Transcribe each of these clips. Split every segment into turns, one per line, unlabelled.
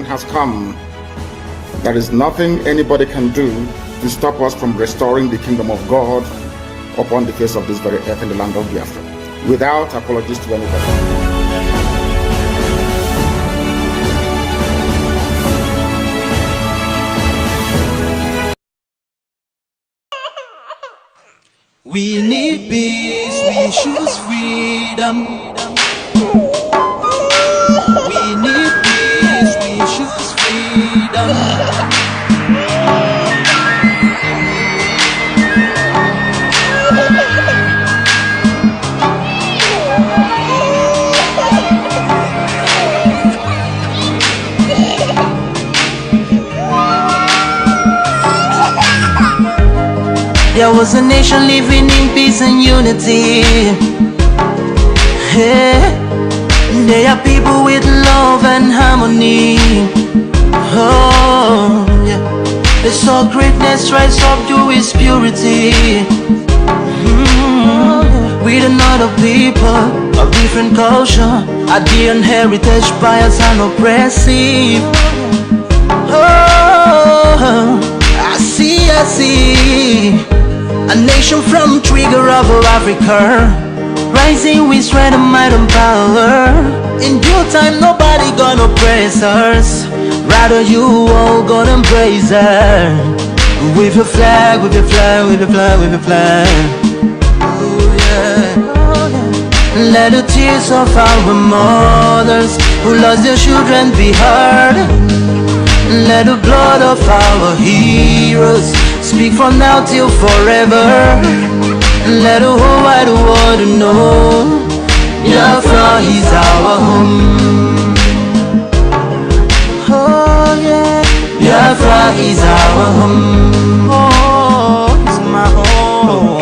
liberation has come. There is nothing anybody can do to stop us from restoring the kingdom of God upon the face of this very earth in the land of Biafra, without apologies to anybody.
We need peace, we choose freedom. We need peace, we choose freedom. There was a nation living in peace and unity. Yeah. They are people with love and harmony. Oh, yeah. They saw greatness rise up to its purity. With another people of different culture, Ideal heritage bias and oppressive. Oh, I see. A nation from trigger of Africa, rising with strength and might and power. In due time, nobody gonna praise us. Rather, you all gonna embrace her. With your flag, with your flag, with your flag, with your flag. Oh yeah. Let the tears of our mothers who lost their children be heard. Let the blood of our heroes speak from now till forever. Let the whole wide world know Biafra is our home. Oh yeah, Biafra is our home. Oh, it's my home.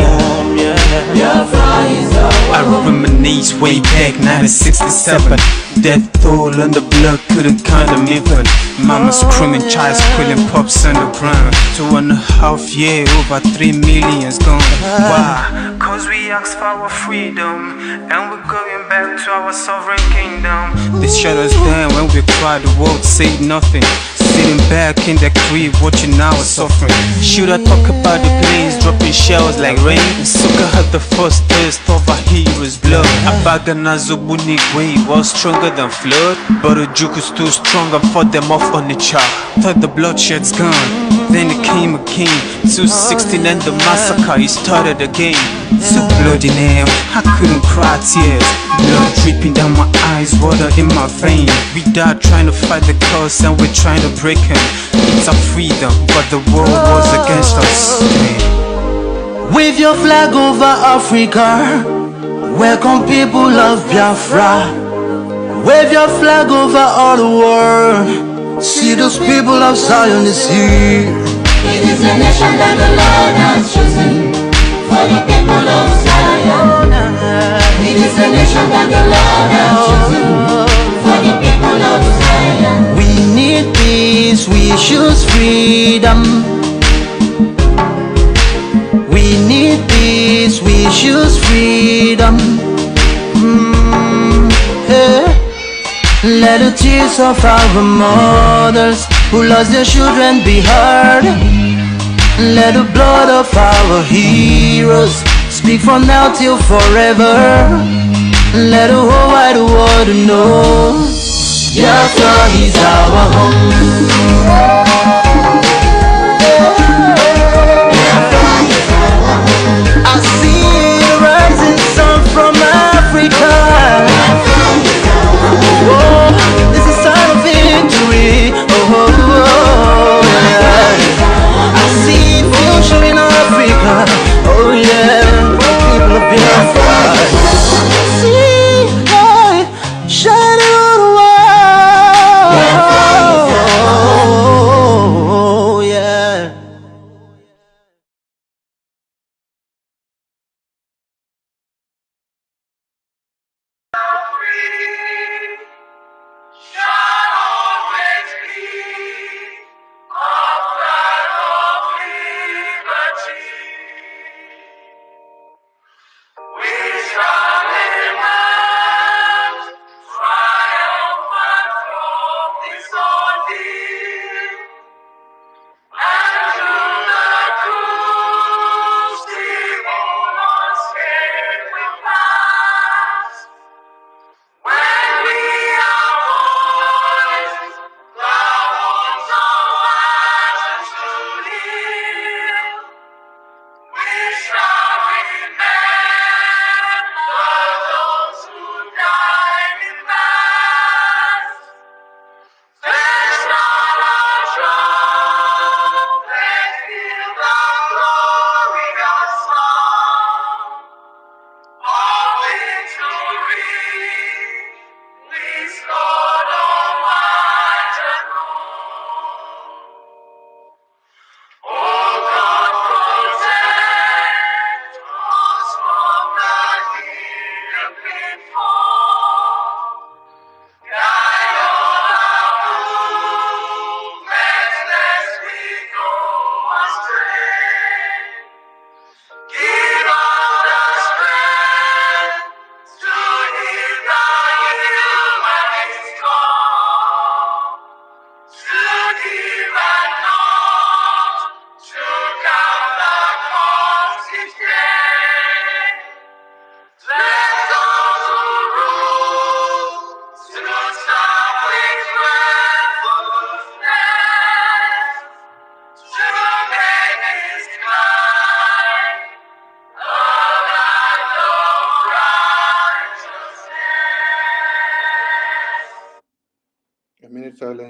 Yeah, Biafra is our home.
I reminisce way back 1967. Death toll on the blood couldn't count them even. Mama screaming, child squealing, pops on the ground. 2.5 years, over 3 million's gone. Why? Cause we asked for our freedom, and we're going back to our sovereign kingdom. They shut us down when we cried, the world said nothing. Sitting back in the crib, watching our suffering. Should I talk about the planes dropping shells like rain? Suka had the first taste of a hero's blood. Abagana Zubunigwe was stronger than flood, but the juke is too strong and fought them off on the chart. Thought the bloodshed's gone, then it came again. 216 and the massacre, it started again. So bloody now, I couldn't cry tears. Blood dripping down my eyes, water in my veins. We died trying to fight the cause and we're trying to break him. It's our freedom, but the world was against us.
Wave your flag over Africa. Welcome people of Biafra. Wave your flag over all the world. See those people of Zion is here.
It is a nation that the Lord has chosen for the people of Zion. It is a nation that the Lord has chosen for the people of Zion.
We need peace, we choose freedom. We need peace, we choose freedom. Yeah. Let the tears of our mothers who lost their children be heard. Let the blood of our heroes speak from now till forever. Let the whole wide world know Biafra is our home. I see the rising sun from Africa. Oh, this is a sign of victory. Oh, yeah. I see future in Africa. Oh yeah, people of Biafra. See light shining on the world.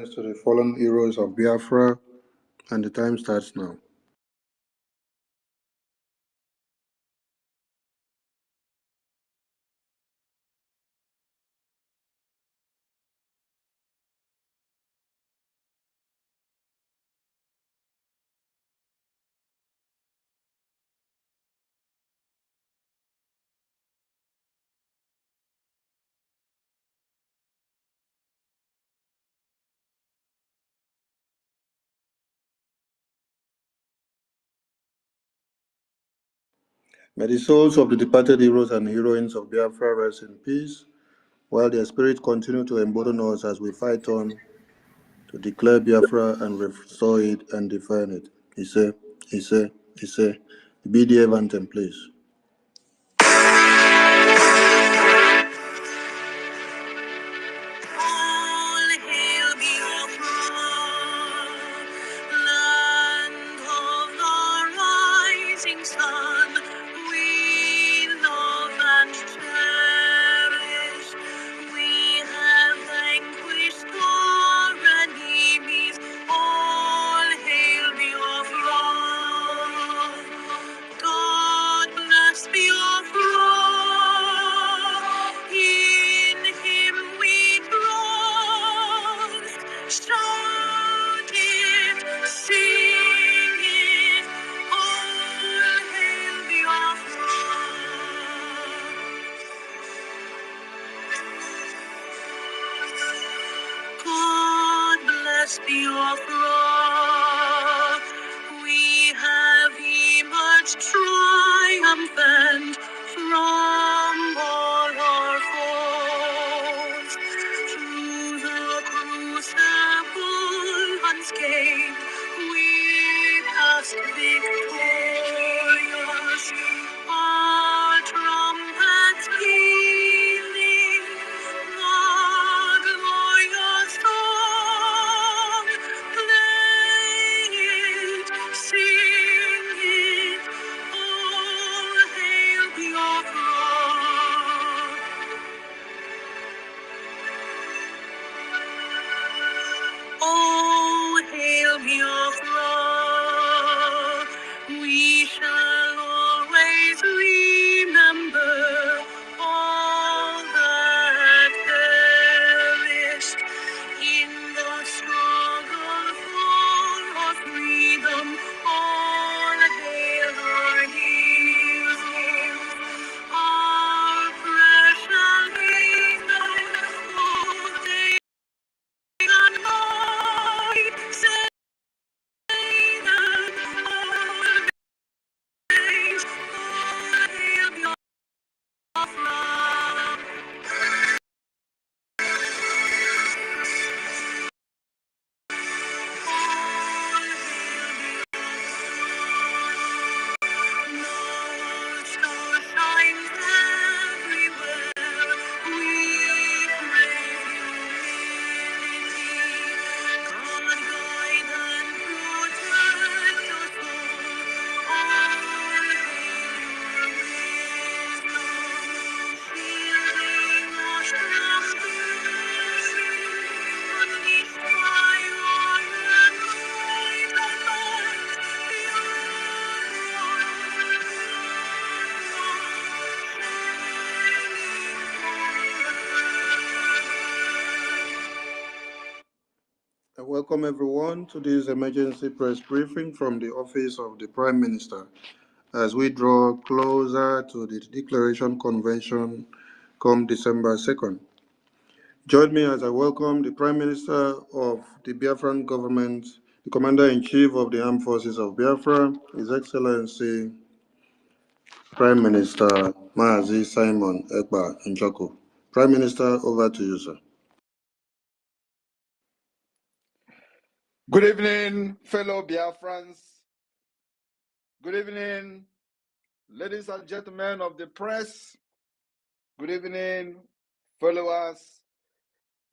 prayers to the fallen heroes of Biafra, and the time starts now. May the souls of the departed heroes and heroines of Biafra rest in peace, while their spirit continue to embolden us as we fight on to declare Biafra and restore it and defend it. He said, the BDF anthem, please.
All hail Biafra, land of the rising sun. We love and cherish. We have vanquished our enemies. All hail Biafra. God bless Biafra. In him we trust. Shout it, sing it, all hail Biafra. God bless Biafra. We have emerged triumphant from all our foes. Through the crucible unscathed, we passed victorious. Our trumpets pealing, the glorious song, play it, sing it, all hail Biafra. Oh, hail Biafra, we shall always remember all that perished in the struggle for our freedom. All hail our heroes, our precious heroes. Oh, they and night, say that always, all hail Biafra. All hail North Star shines everywhere. We crave humility. God guide and protect us all. All hail your wisdom, shielding us from danger. Unleashed by your anointed
Welcome everyone to this emergency press briefing from the Office of the Prime Minister as we draw closer to the Declaration Convention come December 2nd. Join me as I welcome the Prime Minister of the Biafran government, the Commander-in-Chief of the Armed Forces of Biafra, His Excellency Prime Minister Mazi Simon Ekpa Njoko. Prime Minister, over to you, sir.
Good evening, fellow Biafrans. Good evening, ladies and gentlemen of the press. Good evening, followers,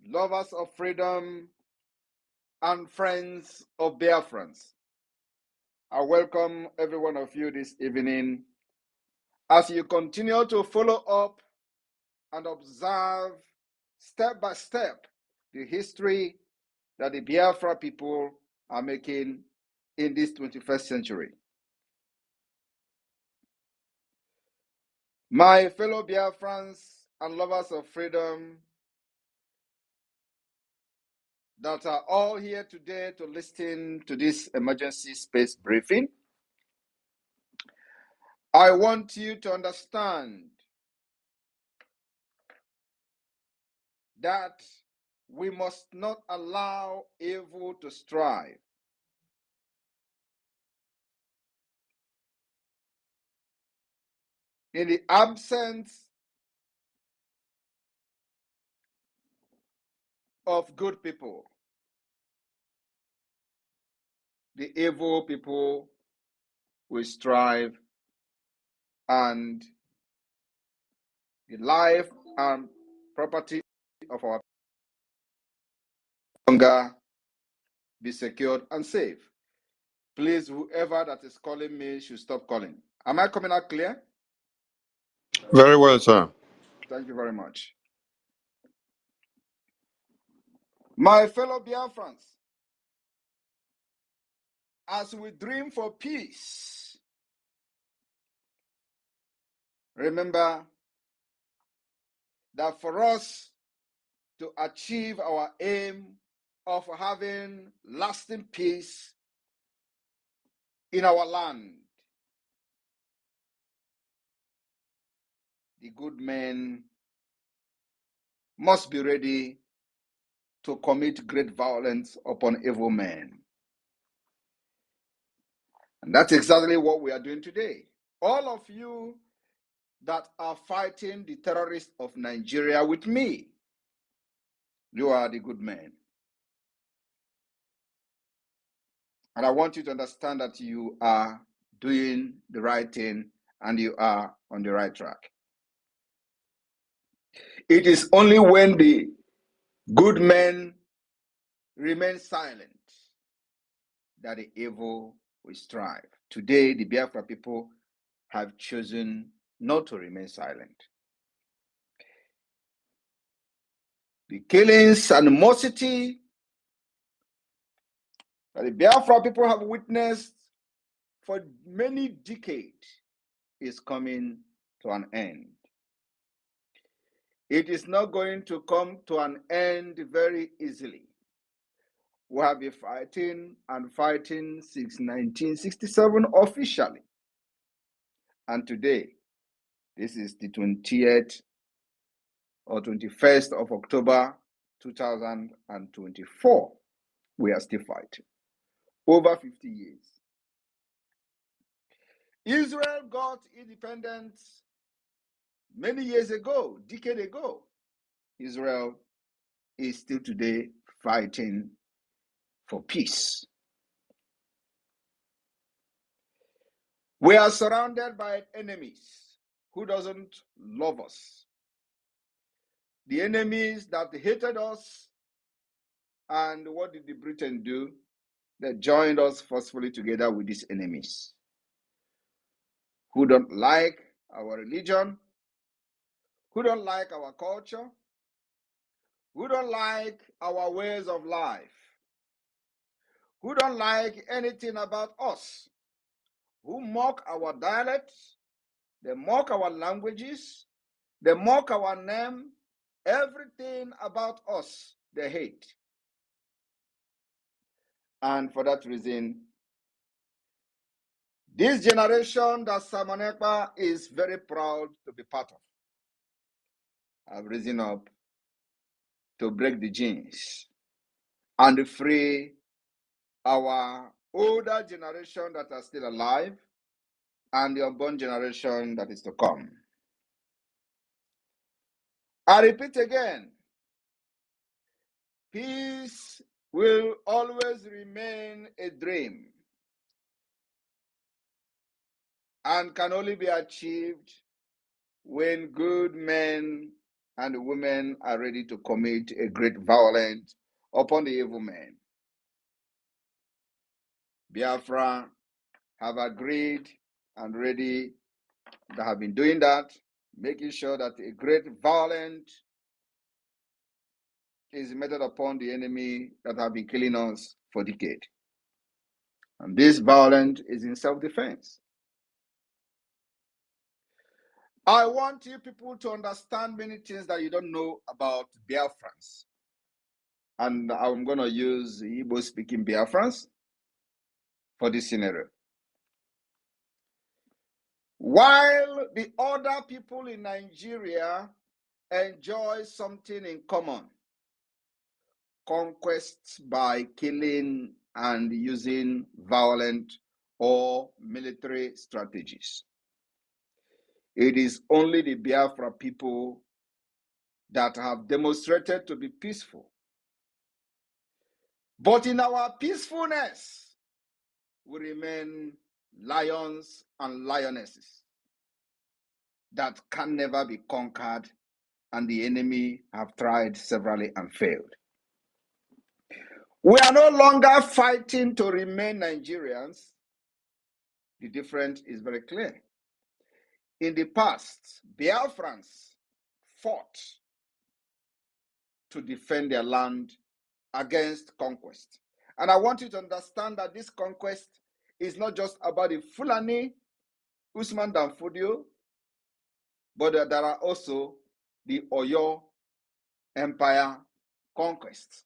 lovers of freedom, and friends of Biafrans. I welcome every one of you this evening as you continue to follow up and observe step by step the history
that the Biafra people are making in this 21st century. My fellow Biafrans and lovers of freedom that are all here today to listen to this emergency space briefing, I want you to understand that we must not allow evil to strive. In the absence of good people, the evil people will strive, and the life and property of our longer be secured and safe. Please, whoever that is calling me should stop calling. Am I coming out clear?
Very well, sir.
Thank you very much. My fellow Biafrans, as we dream for peace, remember that for us to achieve our aim of having lasting peace in our land, the good men must be ready to commit great violence upon evil men. And that's exactly what we are doing today. All of you that are fighting the terrorists of Nigeria with me, you are the good men. And I want you to understand that you are doing the right thing and you are on the right track. It is only when the good men remain silent that the evil will strive. Today, the Biafra people have chosen not to remain silent. The killings, animosity that the Biafra people have witnessed for many decades is coming to an end. It is not going to come to an end very easily. We have been fighting and fighting since 1967 officially. And today, this is the 20th or 21st of October 2024. We are still fighting. Over 50 years. Israel got independence many years ago, decade ago. Israel is still today fighting for peace. We are surrounded by enemies who doesn't love us. The enemies that hated us, and what did the Britain do? They joined us forcefully together with these enemies who don't like our religion, who don't like our culture, who don't like our ways of life, who don't like anything about us, who mock our dialects, they mock our languages, they mock our name, everything about us they hate. And for that reason, this generation that Simon Ekpa is very proud to be part of have risen up to break the chains and free our older generation that are still alive and the unborn generation that is to come. I repeat again, peace will always remain a dream and can only be achieved when good men and women are ready to commit a great violence upon the evil men. Biafra have agreed and ready, they have been doing that, making sure that a great violent is meted upon the enemy that have been killing us for decades. And this violence is in self-defense. I want you people to understand many things that you don't know about Biafrans. And I'm going to use Igbo-speaking Biafrans for this scenario. While the other people in Nigeria enjoy something in common, conquests by killing and using violent or military strategies, it is only the Biafra people that have demonstrated to be peaceful. But in our peacefulness, we remain lions and lionesses that can never be conquered, and the enemy have tried severally and failed. We are no longer fighting to remain Nigerians. The difference is very clear. In the past, Biafrans fought to defend their land against conquest. And I want you to understand that this conquest is not just about the Fulani, Usman Dan Fodio, but there are also the Oyo Empire conquests.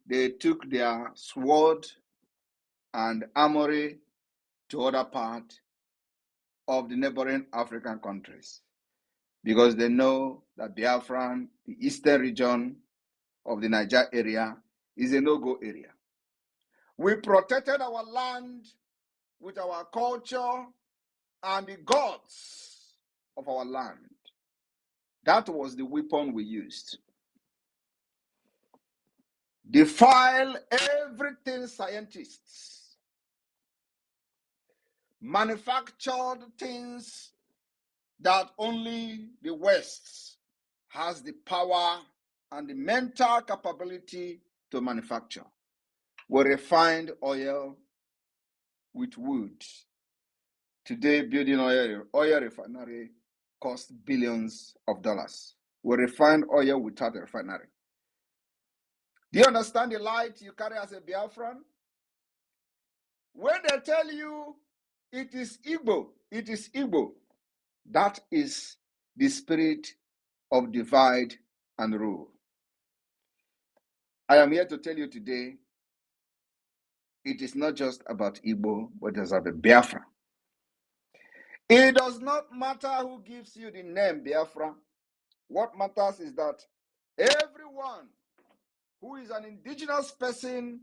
They took their sword and armory to other parts of the neighboring African countries because they know that Biafran, the eastern region of the Niger area, is a no-go area. We protected our land with our culture and the gods of our land. That was the weapon we used. Defile everything scientists manufactured things that only the West has the power and the mental capability to manufacture. We refined oil with wood. Today, building oil refinery costs billions of dollars. We refine oil without a refinery. Do you understand the light you carry as a Biafran? When they tell you it is Igbo, it is Igbo. That is the spirit of divide and rule. I am here to tell you today, it is not just about Igbo, but it is about Biafra. It does not matter who gives you the name Biafra. What matters is that everyone who is an indigenous person,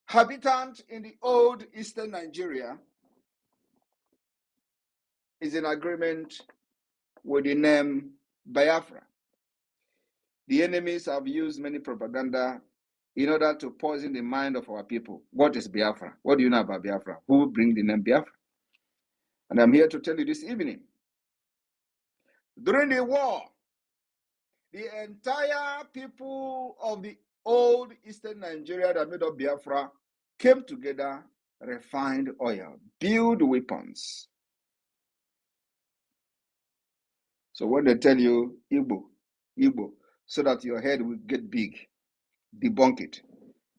habitant in the old eastern Nigeria, is in agreement with the name Biafra. The enemies have used many propaganda in order to poison the mind of our people. What is Biafra? What do you know about Biafra? Who bring the name Biafra? And I'm here to tell you this evening. During the war, the entire people of the old eastern Nigeria that made up Biafra came together, refined oil, build weapons. So when they tell you Igbo, Igbo, so that your head will get big, debunk it.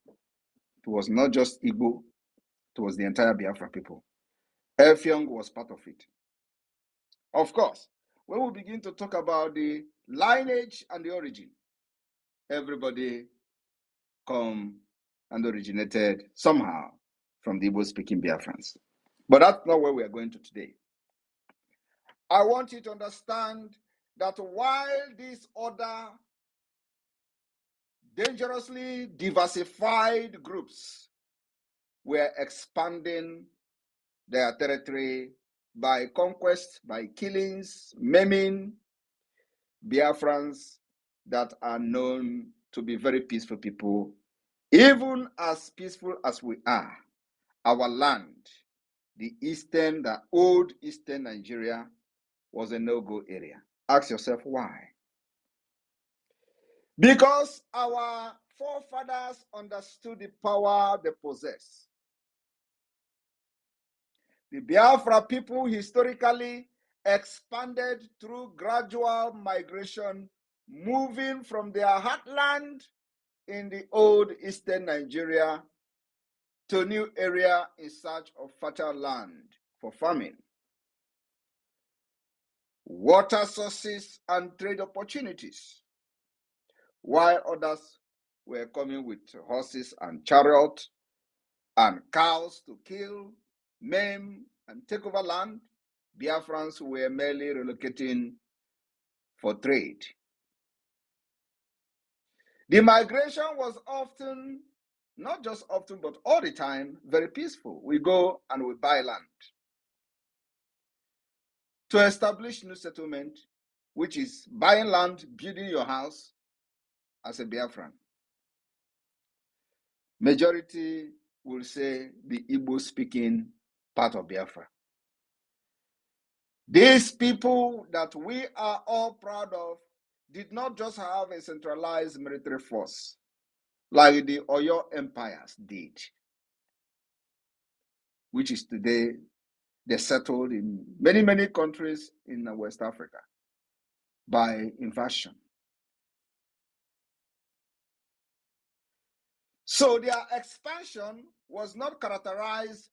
It was not just Igbo, it was the entire Biafra people. Effiong was part of it. Of course, when we begin to talk about the lineage and the origin, everybody come and originated somehow from the Igbo-speaking Biafrans. But that's not where we are going to today. I want you to understand that while these other dangerously diversified groups were expanding their territory by conquest, by killings, maiming, Biafrans that are known to be very peaceful people, even as peaceful as we are, our land, the old eastern Nigeria, was a no-go area. Ask yourself why. Because our forefathers understood the power they possess. The Biafra people historically expanded through gradual migration moving from their heartland in the old eastern Nigeria to a new area in search of fertile land for farming, water sources, and trade opportunities, while others were coming with horses and chariots and cows to kill, maim, and take over land. Biafrans were merely relocating for trade. The migration was often, not just often, but all the time, very peaceful. We go and we buy land to establish new settlement, which is buying land, building your house as a Biafran. Majority will say the Igbo-speaking part of Biafra. These people that we are all proud of did not just have a centralized military force like the Oyo empires did, which is today they settled in many, many countries in West Africa by invasion. So their expansion was not characterized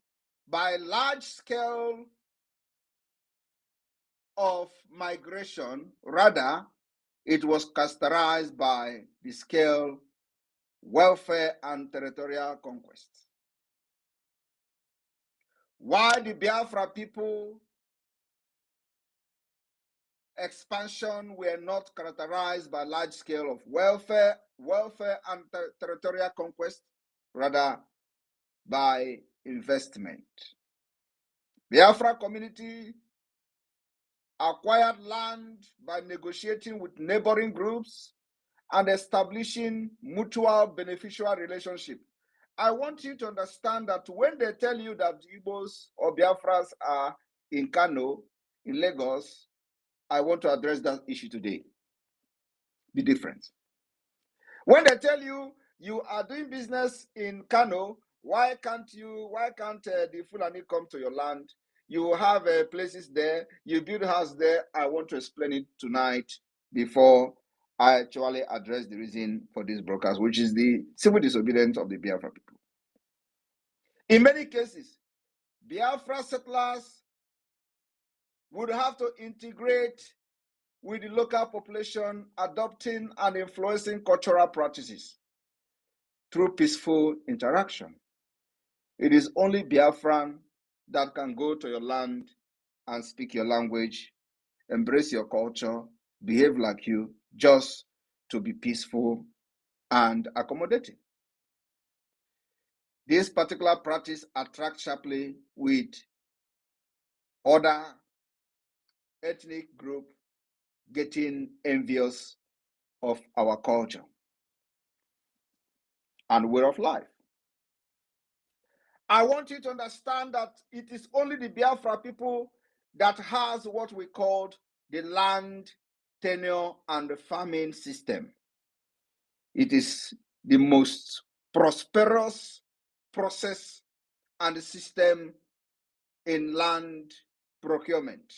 by large scale of migration. Rather, it was characterized by the scale, welfare, and territorial conquest. While the Biafra people expansion were not characterized by large scale of welfare and territorial conquest, rather by investment. Biafra community acquired land by negotiating with neighboring groups and establishing mutual beneficial relationship. I want you to understand that when they tell you that Igbos or Biafras are in Kano, in Lagos, I want to address that issue today. The difference. When they tell you you are doing business in Kano, why can't the Fulani come to your land? You have places there, you build a house there. I want to explain it tonight before I actually address the reason for this broadcast, which is the civil disobedience of the Biafra people. In many cases, Biafra settlers would have to integrate with the local population, adopting and influencing cultural practices through peaceful interaction. It is only Biafran that can go to your land and speak your language, embrace your culture, behave like you, just to be peaceful and accommodating. This particular practice attracts sharply with other ethnic group getting envious of our culture and way of life. I want you to understand that it is only the Biafra people that has what we call the land tenure and the farming system. It is the most prosperous process and system in land procurement.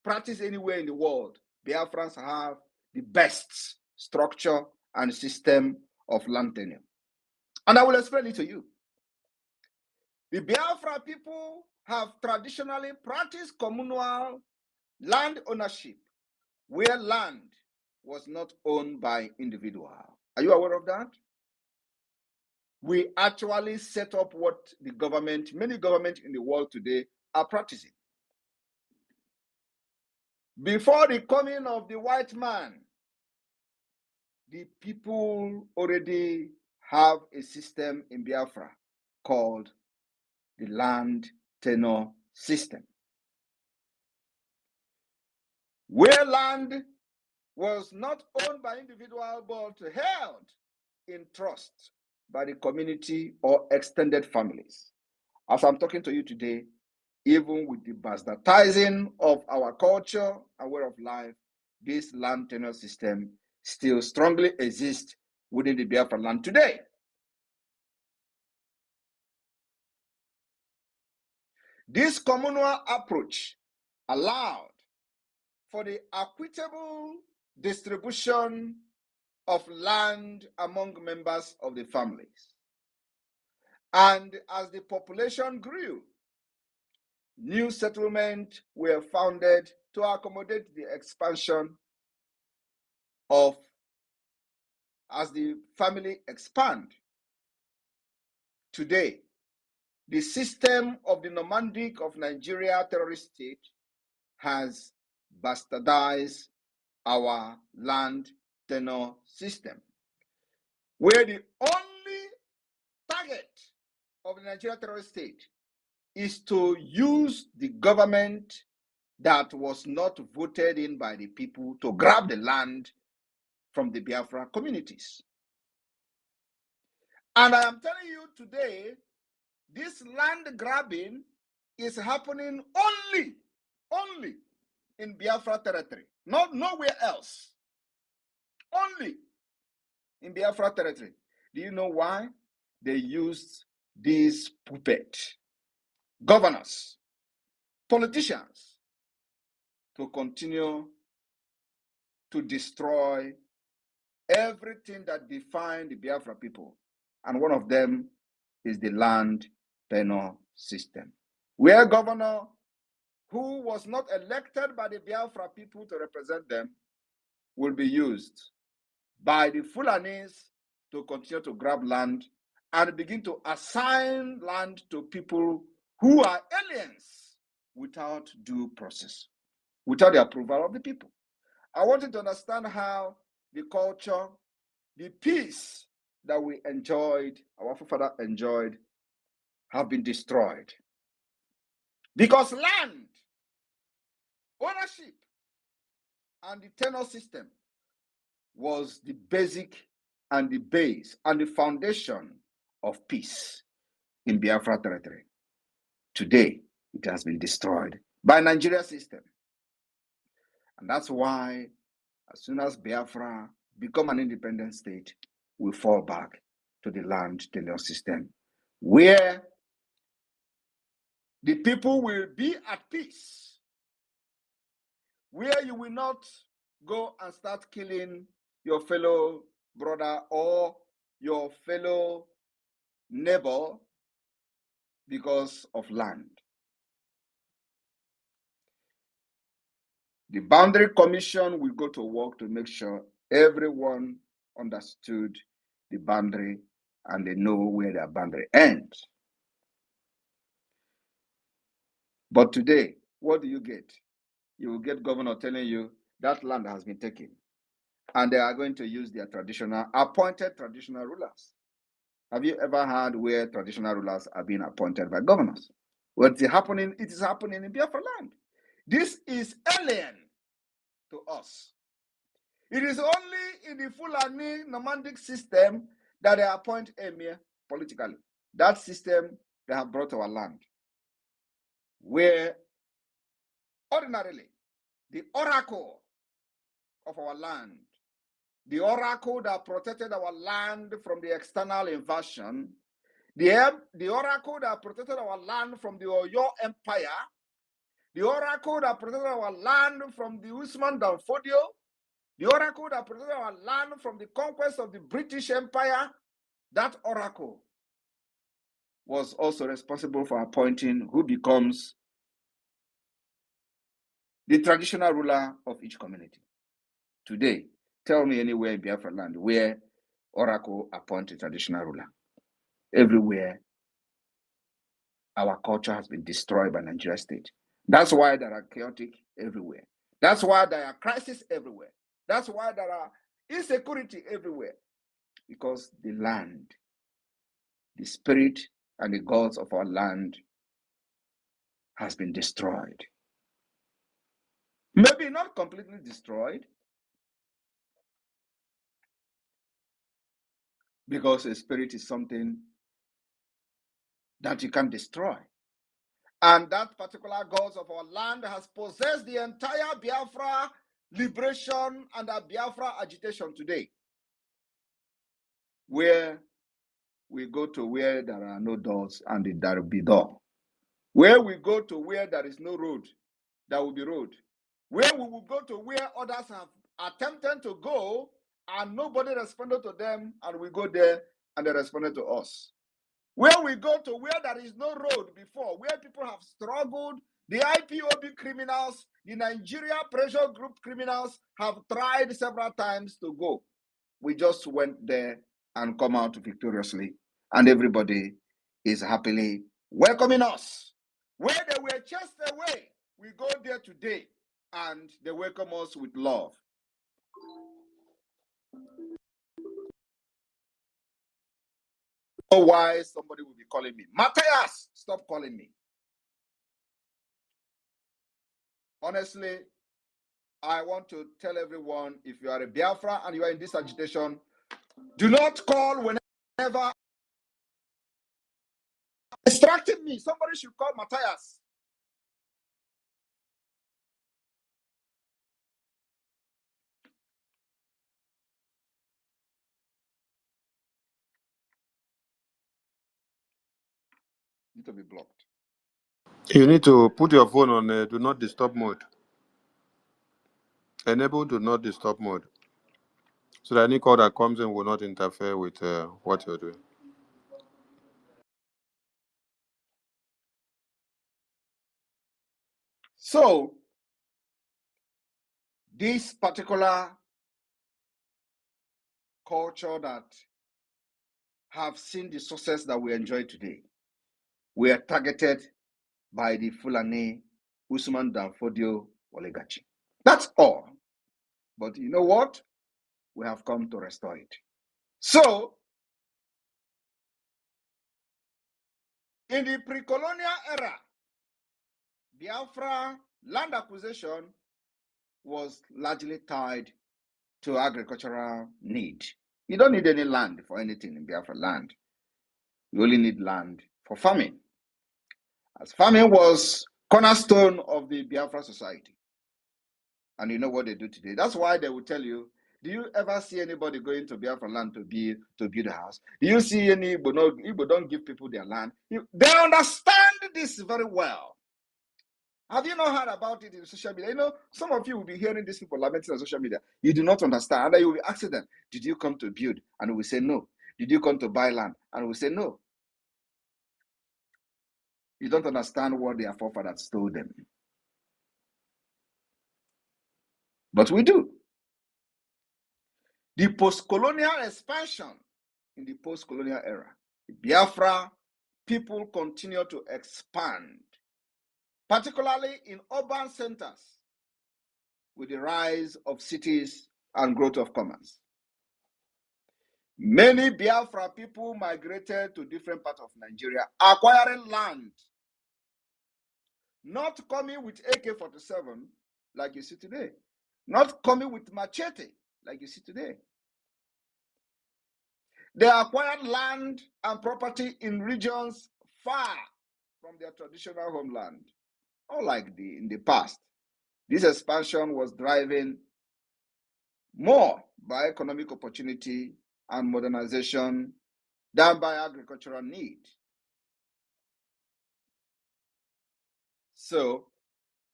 Practice anywhere in the world, Biafrans have the best structure and system of land tenure. And I will explain it to you. The Biafra people have traditionally practiced communal land ownership, where land was not owned by individual. Are you aware of that? We actually set up what many governments in the world today are practicing. Before the coming of the white man, the people already have a system in Biafra called the land tenure system, where land was not owned by individual but held in trust by the community or extended families. As I'm talking to you today, even with the bastardizing of our culture and way of life, this land tenure system still strongly exists within the Biafra land today. This communal approach allowed for the equitable distribution of land among members of the families. And as the population grew, new settlements were founded to accommodate the expansion of, as the family expand. Today, the system of the nomadic of Nigeria terrorist state has bastardized our land tenure system, where the only target of the Nigeria terrorist state is to use the government that was not voted in by the people to grab the land from the Biafra communities. And I am telling you today, this land grabbing is happening only in Biafra territory, not nowhere else. Only in Biafra territory. Do you know why? They used these puppet governors, politicians, to continue to destroy everything that defined the Biafra people. And one of them is the land tenure system, where governor who was not elected by the Biafra people to represent them will be used by the Fulanis to continue to grab land and begin to assign land to people who are aliens without due process, without the approval of the people. I want you to understand how the culture, the peace that we enjoyed, our forefathers enjoyed, have been destroyed. Because land, ownership, and the tenure system was the basic and the base and the foundation of peace in Biafra territory. Today, it has been destroyed by Nigeria system. And that's why as soon as Biafra become an independent state, we fall back to the land tenure system, where the people will be at peace, where you will not go and start killing your fellow brother or your fellow neighbor because of land. The Boundary Commission will go to work to make sure everyone understood the boundary and they know where their boundary ends. But today, what do you get? You will get governor telling you that land has been taken and they are going to use their appointed traditional rulers. Have you ever heard where traditional rulers are being appointed by governors? What is happening? It is happening in Biafra land. This is alien to us. It is only in the Fulani nomadic system that they appoint emir politically. That system they have brought to our land, where ordinarily the oracle of our land, the oracle that protected our land from the external invasion, the oracle that protected our land from the Oyo Empire, the oracle that protected our land from the Usman Dan Fodio, the oracle that protected our land from the conquest of the British Empire, that oracle was also responsible for appointing who becomes the traditional ruler of each community. Today, tell me anywhere in Biafra land where oracle appoints a traditional ruler. Everywhere, our culture has been destroyed by Nigeria state. That's why there are chaotic everywhere. That's why there are crises everywhere. That's why there are insecurity everywhere. Because the land, the spirit and the gods of our land has been destroyed. Maybe not completely destroyed, because a spirit is something that you can destroy. And that particular gods of our land has possessed the entire Biafra liberation and the Biafra agitation today. Where we go to where there are no doors and there will be door. Where we go to where there is no road, there will be road. Where we will go to where others have attempting to go, and nobody responded to them, and we go there and they responded to us. Where we go to where there is no road before, where people have struggled, the IPOB criminals, the Nigeria pressure group criminals have tried several times to go. We just went there and come out victoriously, and everybody is happily welcoming us. Where they were chased away, we go there today, and they welcome us with love. Know why somebody will be calling me, Matthias, stop calling me. Honestly, I want to tell everyone, if you are a Biafra and you are in this agitation, do not call whenever distracting me. Somebody should call Matthias. Need to be blocked.
You need to put your phone on do not disturb mode. Enable do not disturb mode. So that any call that comes in will not interfere with what you're doing.
So, this particular culture that have seen the success that we enjoy today, we are targeted by the Fulani Usman Danfodio oligarchy. That's all. But you know what? We have come to restore it. So, in the pre-colonial era, Biafra land acquisition was largely tied to agricultural need. You don't need any land for anything in Biafra land. You only need land for farming, as farming was cornerstone of the Biafra society. And you know what they do today? That's why they will tell you, do you ever see anybody going to Biafra land to build a house? Do you see any Igbo? No, Igbo don't give people their land. They understand this very well. Have you not heard about it in social media? You know, some of you will be hearing these people lamenting on social media. You do not understand. And then you will be asking them, did you come to build? And we say no. Did you come to buy land? And we say no. You don't understand what their forefathers told them. But we do. The post-colonial expansion in the post-colonial era, Biafra people continue to expand, particularly in urban centers, with the rise of cities and growth of commerce. Many Biafra people migrated to different parts of Nigeria, acquiring land, not coming with AK-47 like you see today, not coming with machete like you see today. They acquired land and property in regions far from their traditional homeland. Unlike in the past, this expansion was driven more by economic opportunity and modernization than by agricultural need. So,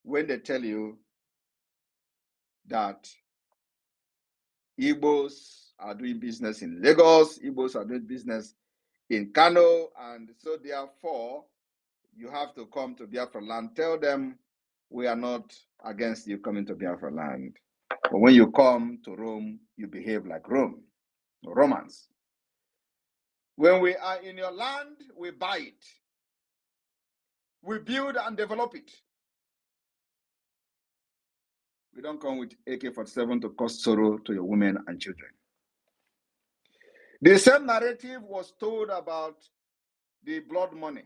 when they tell you that Igbos are doing business in Lagos, Igbos are doing business in Kano, and so therefore you have to come to Biafra land, tell them we are not against you coming to Biafra land. But when you come to Rome, you behave like Rome, Romans. When we are in your land, we buy it. We build and develop it. We don't come with AK-47 to cause sorrow to your women and children. The same narrative was told about the blood money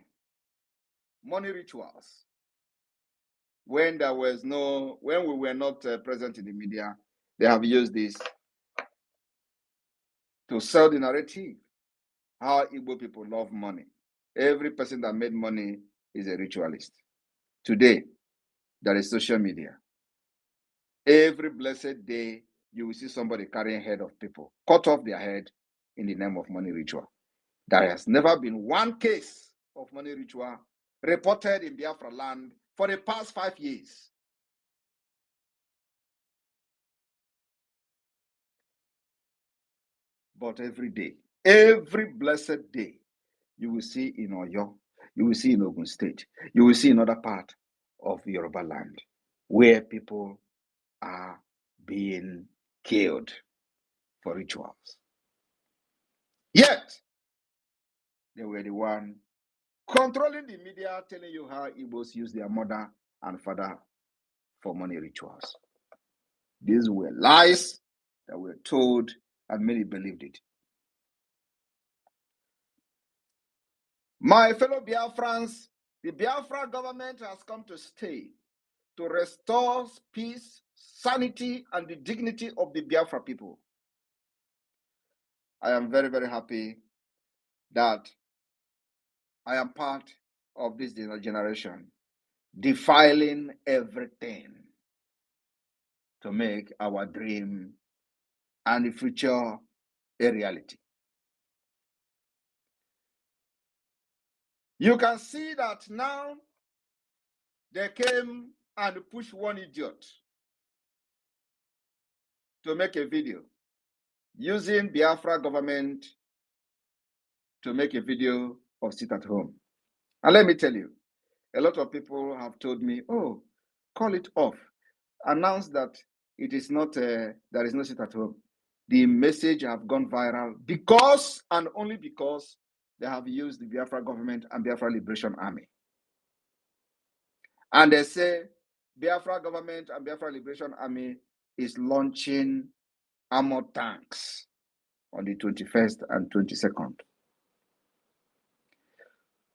rituals. When we were not present in the media, they have used this to sell the narrative, how Igbo people love money. Every person that made money is a ritualist. Today, there is social media. Every blessed day, you will see somebody carrying head of people, cut off their head in the name of money ritual. There has never been one case of money ritual reported in Biafra land for the past 5 years. but every day, every blessed day, you will see in Oyo, you will see in Ogun State, you will see in other part of Yoruba land where people are being killed for rituals. Yet, they were the one controlling the media, telling you how Igbos use their mother and father for money rituals. These were lies that were told, and many believed it. My fellow Biafrans, the Biafra government has come to stay, to restore peace, sanity, and the dignity of the Biafra people. I am very, very happy that I am part of this generation, defiling everything to make our dream and the future a reality. You can see that now they came and pushed one idiot to make a video using Biafra government to make a video of sit at home. And let me tell you, a lot of people have told me, oh, call it off. Announce that it is not, there is no sit at home. The message have gone viral because and only because they have used the Biafra government and Biafra Liberation Army. And they say Biafra government and Biafra Liberation Army is launching armored tanks on the 21st and 22nd.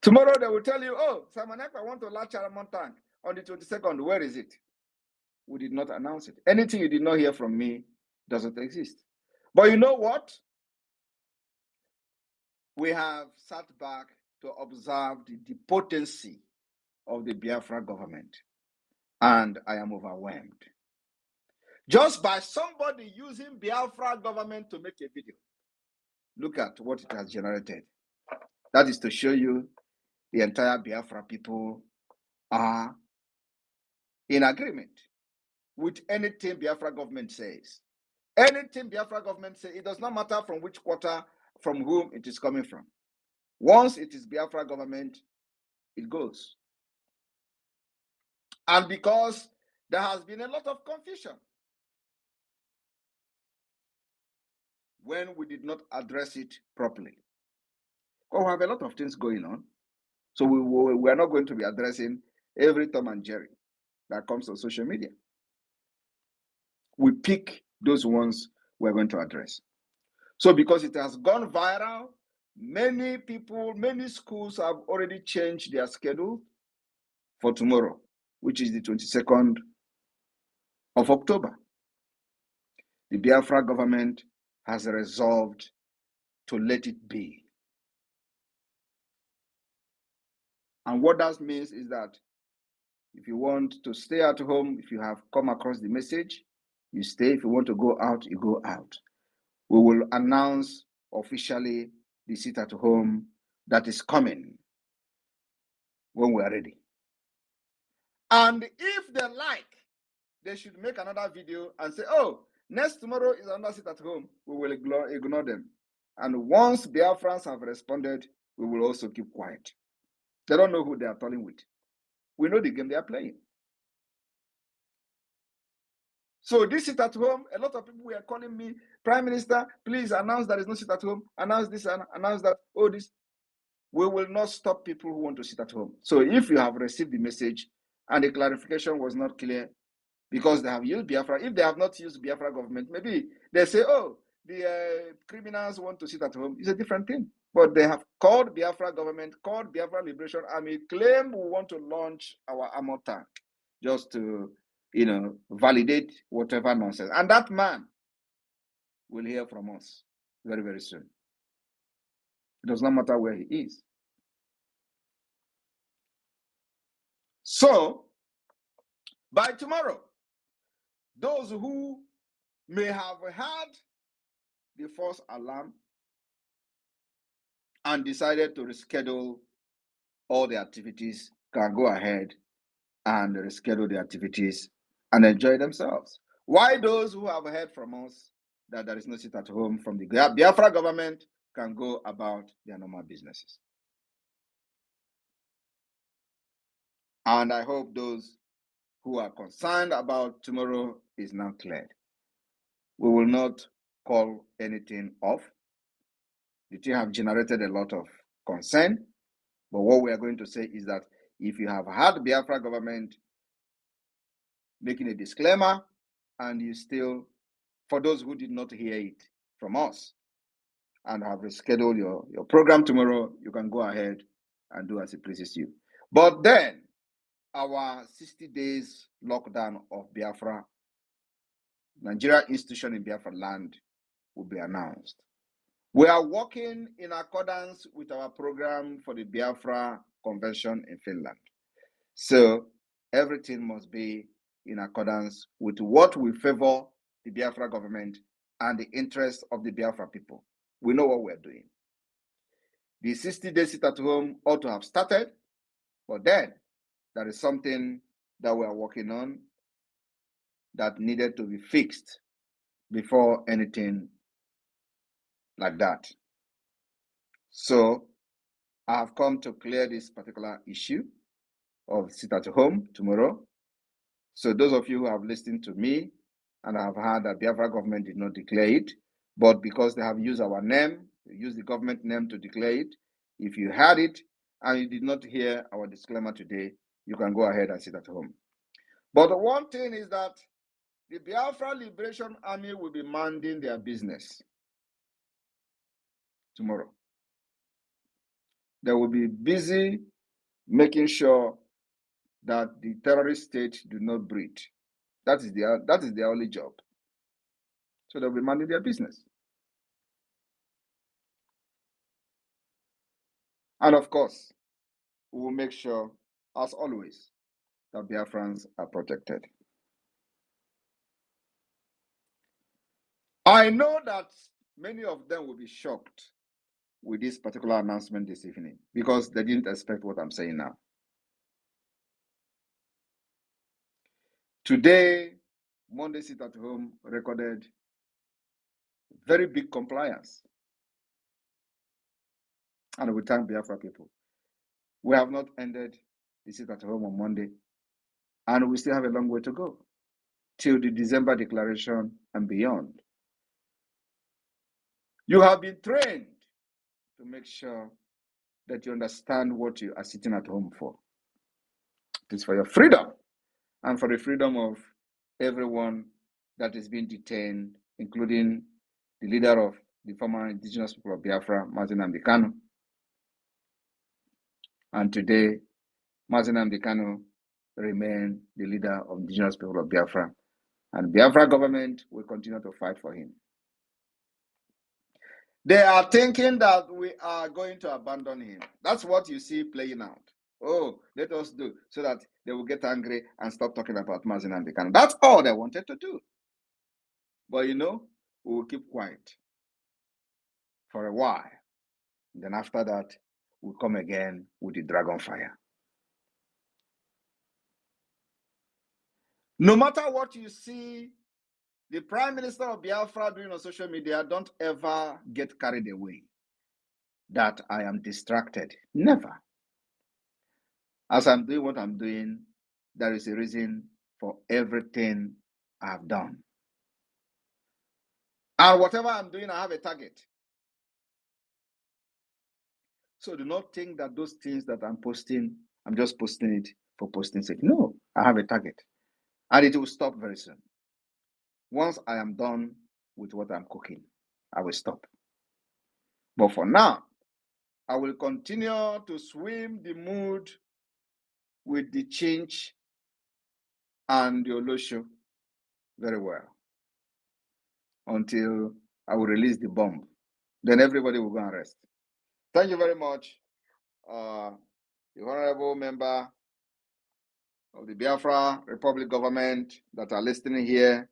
Tomorrow they will tell you, oh, Simon Ekpa want to launch an armored tank on the 22nd. Where is it? We did not announce it. Anything you did not hear from me doesn't exist. But you know what? We have sat back to observe the potency of the Biafra government, and I am overwhelmed. Just by somebody using Biafra government to make a video, look at what it has generated. That is to show you the entire Biafra people are in agreement with anything Biafra government says. Anything Biafra government says, it does not matter from which quarter, from whom it is coming from. Once it is Biafra government, it goes. And because there has been a lot of confusion when we did not address it properly. We have a lot of things going on. So we are not going to be addressing every Tom and Jerry that comes on social media. We pick those ones we're going to address. So because it has gone viral, many people, many schools have already changed their schedule for tomorrow, which is the 22nd of October. The Biafra government has resolved to let it be. And what that means is that if you want to stay at home, if you have come across the message, you stay. If you want to go out, you go out. We will announce officially the sit at home that is coming when we are ready. And if they like, they should make another video and say, oh, next tomorrow is another sit at home. We will ignore them. And once Biafrans have responded, we will also keep quiet. They don't know who they are talking with. We know the game they are playing. So this sit at home, a lot of people were calling me, Prime Minister, please announce there is no sit at home, announce this, announce that, oh, this. We will not stop people who want to sit at home. So if you have received the message and the clarification was not clear because they have used Biafra, if they have not used Biafra government, maybe they say, oh, the criminals want to sit at home. It's a different thing. But they have called Biafra government, called Biafra Liberation Army, claim we want to launch our armor tank just to, validate whatever nonsense. And that man will hear from us very, very soon. It does not matter where he is. So, by tomorrow, those who may have had the false alarm and decided to reschedule all the activities can go ahead and reschedule the activities and enjoy themselves. Why those who have heard from us that there is no sit at home from the Biafra government can go about their normal businesses. And I hope those who are concerned about tomorrow is now cleared. We will not call anything off. The thing have generated a lot of concern, but what we are going to say is that if you have had the Biafra government making a disclaimer and you still, for those who did not hear it from us and have rescheduled your program tomorrow, you can go ahead and do as it pleases you. But then our 60 days lockdown of Biafra, Nigeria institution in Biafra land, will be announced. We are working in accordance with our program for the Biafra Convention in Finland. So everything must be in accordance with what will favor the Biafra government and the interests of the Biafra people. We know what we're doing. The 60 days sit at home ought to have started, but then there is something that we are working on that needed to be fixed before anything like that. So I have come to clear this particular issue of sit at home tomorrow. So those of you who have listened to me and have heard that Biafra government did not declare it, but because they have used our name, used the government name to declare it, if you heard it and you did not hear our disclaimer today, you can go ahead and sit at home. But the one thing is that the Biafra Liberation Army will be minding their business tomorrow. They will be busy making sure that the terrorist state do not breed. That is their only job. So they'll be minding their business. And of course, we will make sure, as always, that Biafrans are protected. I know that many of them will be shocked with this particular announcement this evening because they didn't expect what I'm saying now. Today, Monday Sit at Home recorded very big compliance. And we thank Biafra people. We have not ended the Sit at Home on Monday, and we still have a long way to go till the December declaration and beyond. You have been trained to make sure that you understand what you are sitting at home for. It is for your freedom and for the freedom of everyone that is being detained, including the leader of the former indigenous people of Biafra, Mazi Nnamdi Kanu. And today, Mazi Nnamdi Kanu remains the leader of indigenous people of Biafra. And Biafra government will continue to fight for him. They are thinking that we are going to abandon him. That's what you see playing out. Oh, let us do, so that they will get angry and stop talking about Mazi Nnamdi Kanu. That's all they wanted to do. But we will keep quiet for a while. Then after that, we'll come again with the dragon fire. No matter what you see the Prime Minister of Biafra doing on social media, don't ever get carried away that I am distracted. Never. As I'm doing what I'm doing, there is a reason for everything I've done. And whatever I'm doing, I have a target. So do not think that those things that I'm posting, I'm just posting it for posting's sake. No, I have a target. And it will stop very soon. Once I am done with what I'm cooking, I will stop. But for now, I will continue to swim the mood with the Chinch and the Olosho very well until I will release the bomb. Then everybody will go and rest. Thank you very much, the honorable member of the Biafra Republic government that are listening here,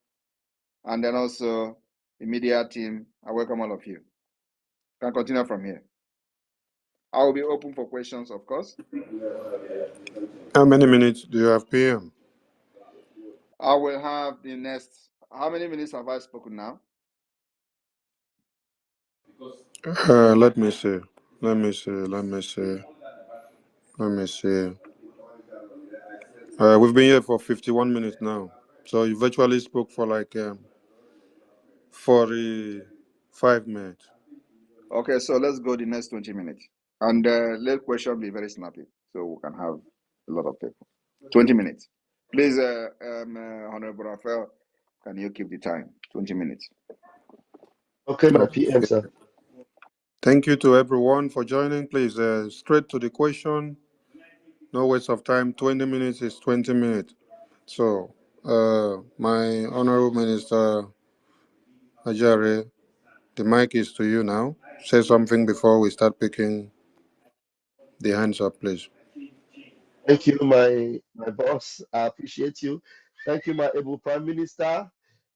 and then also the media team. I welcome all of you. Can continue from here. I will be open for questions, of course.
How many minutes do you have, PM?
I will have the next. How many minutes have I spoken now?
Let me see. Let me see. Let me see. Let me see. We've been here for 51 minutes now. So you virtually spoke for like 45 minutes.
Okay, so let's go the next 20 minutes. And let question be very snappy so we can have a lot of people. 20 minutes. Please, Honorable Raphael, can you keep the time? 20 minutes.
Okay, my
Okay.
PM, sir.
Thank you to everyone for joining. Please, straight to the question. No waste of time. 20 minutes is 20 minutes. So, my Honorable Minister Ajare, the mic is to you now. Say something before we start picking the hands up, please.
Thank you, my boss. I appreciate you. Thank you, my able Prime Minister.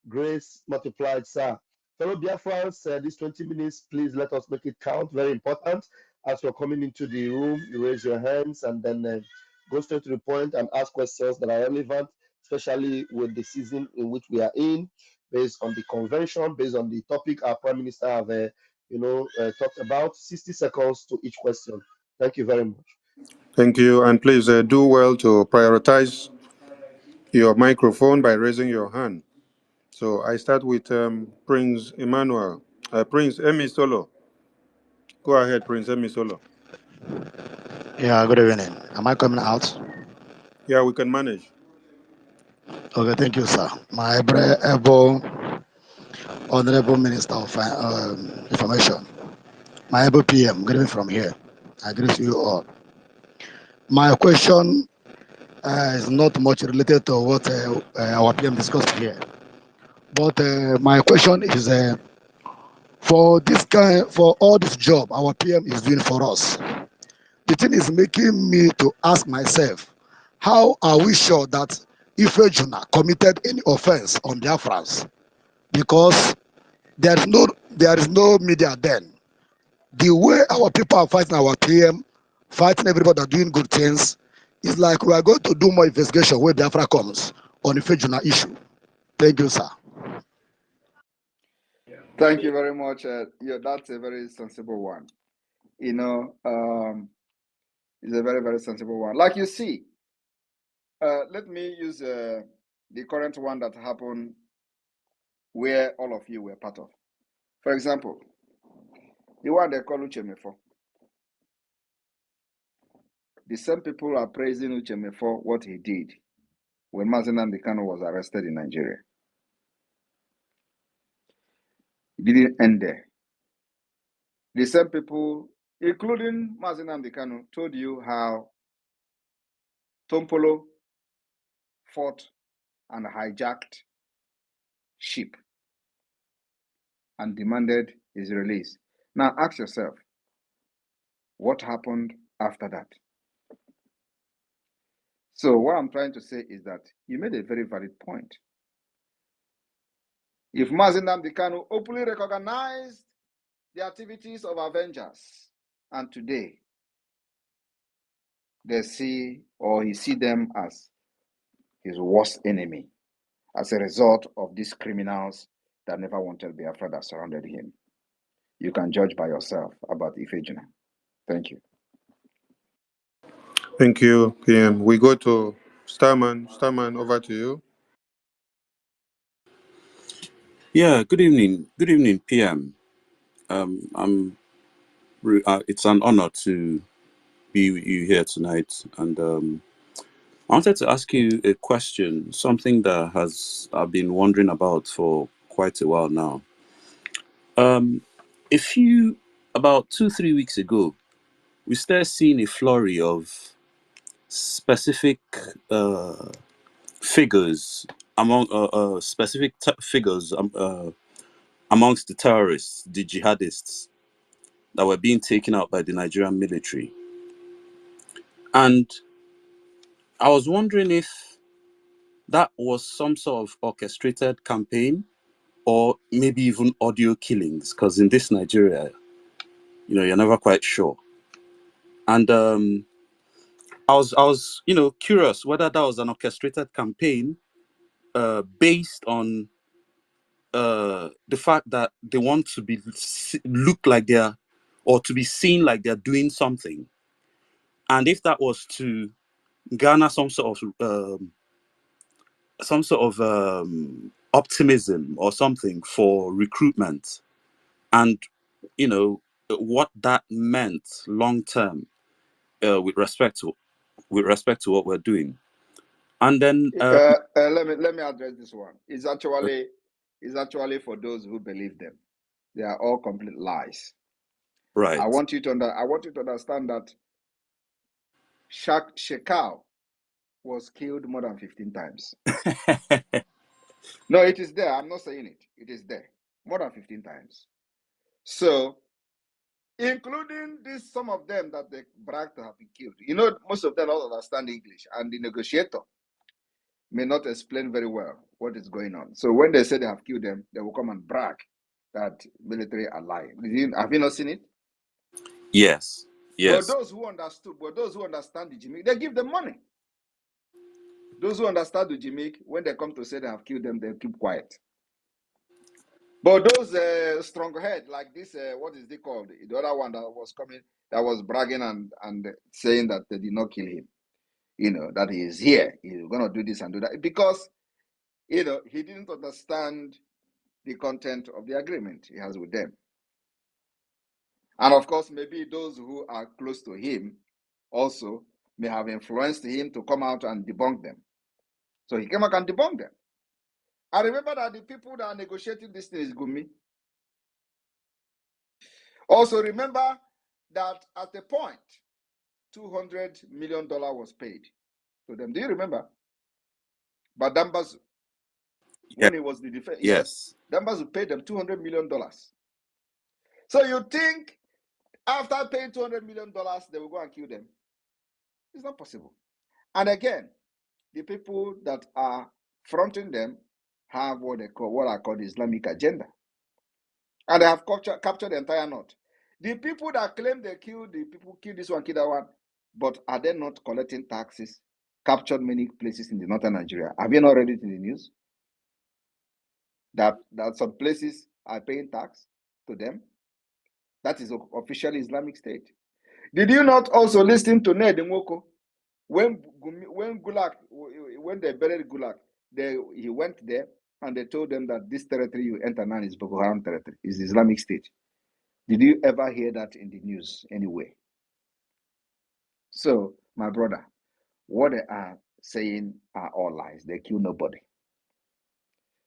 Grace multiplied, sir. Fellow Biafrans, these 20 minutes, please let us make it count. Very important. As you're coming into the room, you raise your hands and then go straight to the point and ask questions that are relevant, especially with the season in which we are in, based on the convention, based on the topic our Prime Minister have, talked about. 60 seconds to each question. Thank you very much.
Thank you. And please do well to prioritize your microphone by raising your hand. So I start with Prince Emmanuel. Prince Emi Solo. Go ahead, Prince Emi Solo.
Yeah, good evening. Am I coming out?
Yeah, we can manage.
Okay, thank you, sir. My able Honorable Minister of Information, my able PM, greeting from here. I greet you all. My question is not much related to what our PM discussed here, but my question is for all this job our PM is doing for us. The thing is making me to ask myself, how are we sure that if Juna committed any offense on Biafrans? Because there is no media then. The way our people are fighting our PM, fighting everybody that are doing good things, is like we are going to do more investigation where Biafra comes on the Juna issue. Thank you, sir.
Thank you very much. Yeah, that's a very sensible one. It's a very, very sensible one. Like you see, let me use the current one that happened where all of you were part of. For example, the one they call Ucheme for. The same people are praising Ucheme for what he did when Mazen Kanu was arrested in Nigeria. It didn't end there. The same people, including Mazen Kanu, told you how Tompolo fought and hijacked ship and demanded his release. Now ask yourself, what happened after that? So what I'm trying to say is that you made a very valid point. If Mazen Kanu openly recognized the activities of Avengers, and today they see or he see them as his worst enemy as a result of these criminals that never wanted Biafra that surrounded him. You can judge by yourself about Ifejina. Thank you.
Thank you, PM. We go to Starman. Starman, over to you.
Yeah, good evening. Good evening, PM. It's an honor to be with you here tonight, and I wanted to ask you a question, something that I've been wondering about for quite a while now. A few about 2-3 weeks ago, we started seeing a flurry of specific figures among figures amongst the terrorists, the jihadists, that were being taken out by the Nigerian military. And I was wondering if that was some sort of orchestrated campaign or maybe even audio killings, because in this Nigeria, you're never quite sure. And I was curious whether that was an orchestrated campaign based on the fact that they want to look like they're, or to be seen like they're doing something, and if that was to garner some sort of optimism or something for recruitment, and what that meant long term, with respect to what we're doing. And then
let me address this one. It's actually for those who believe them. They are all complete lies.
right.
I want you to understand that Shekau was killed more than 15 times. No, it is there. I'm not saying it. It is there. More than 15 times. So, including some of them that they bragged to have been killed. Most of them don't understand English, and the negotiator may not explain very well what is going on. So when they say they have killed them, they will come and brag that military are lying. Have you not seen it?
Yes.
But those who understand the Jimmy, they give them money. Those who understand the Jimmy, when they come to say they have killed them, they keep quiet. But those stronghead, like this, what is they called? The other one that was coming, that was bragging and saying that they did not kill him. That he is here. He's going to do this and do that. Because, he didn't understand the content of the agreement he has with them. And of course, maybe those who are close to him also may have influenced him to come out and debunk them. So he came out and debunked them. I remember that the people that are negotiating this thing is Gumi. Also remember that at the point, $200 million was paid to them. Do you remember? But Dambazu, when he was the defense, yes, Dambazu paid them $200 million. So you think after paying $200 million, they will go and kill them? It's not possible. And again, the people that are fronting them have what I call the Islamic agenda. And they have captured the entire north. The people that claim they killed this one, kill that one, but are they not collecting taxes? Captured many places in the northern Nigeria. Have you not read it in the news? That some places are paying tax to them? That is officially Islamic State. Did you not also listen to Ned Nwoko? When they buried Gulag, he went there and they told them that this territory you enter now is Boko Haram territory, is Islamic State. Did you ever hear that in the news anyway? So, my brother, what they are saying are all lies. They kill nobody.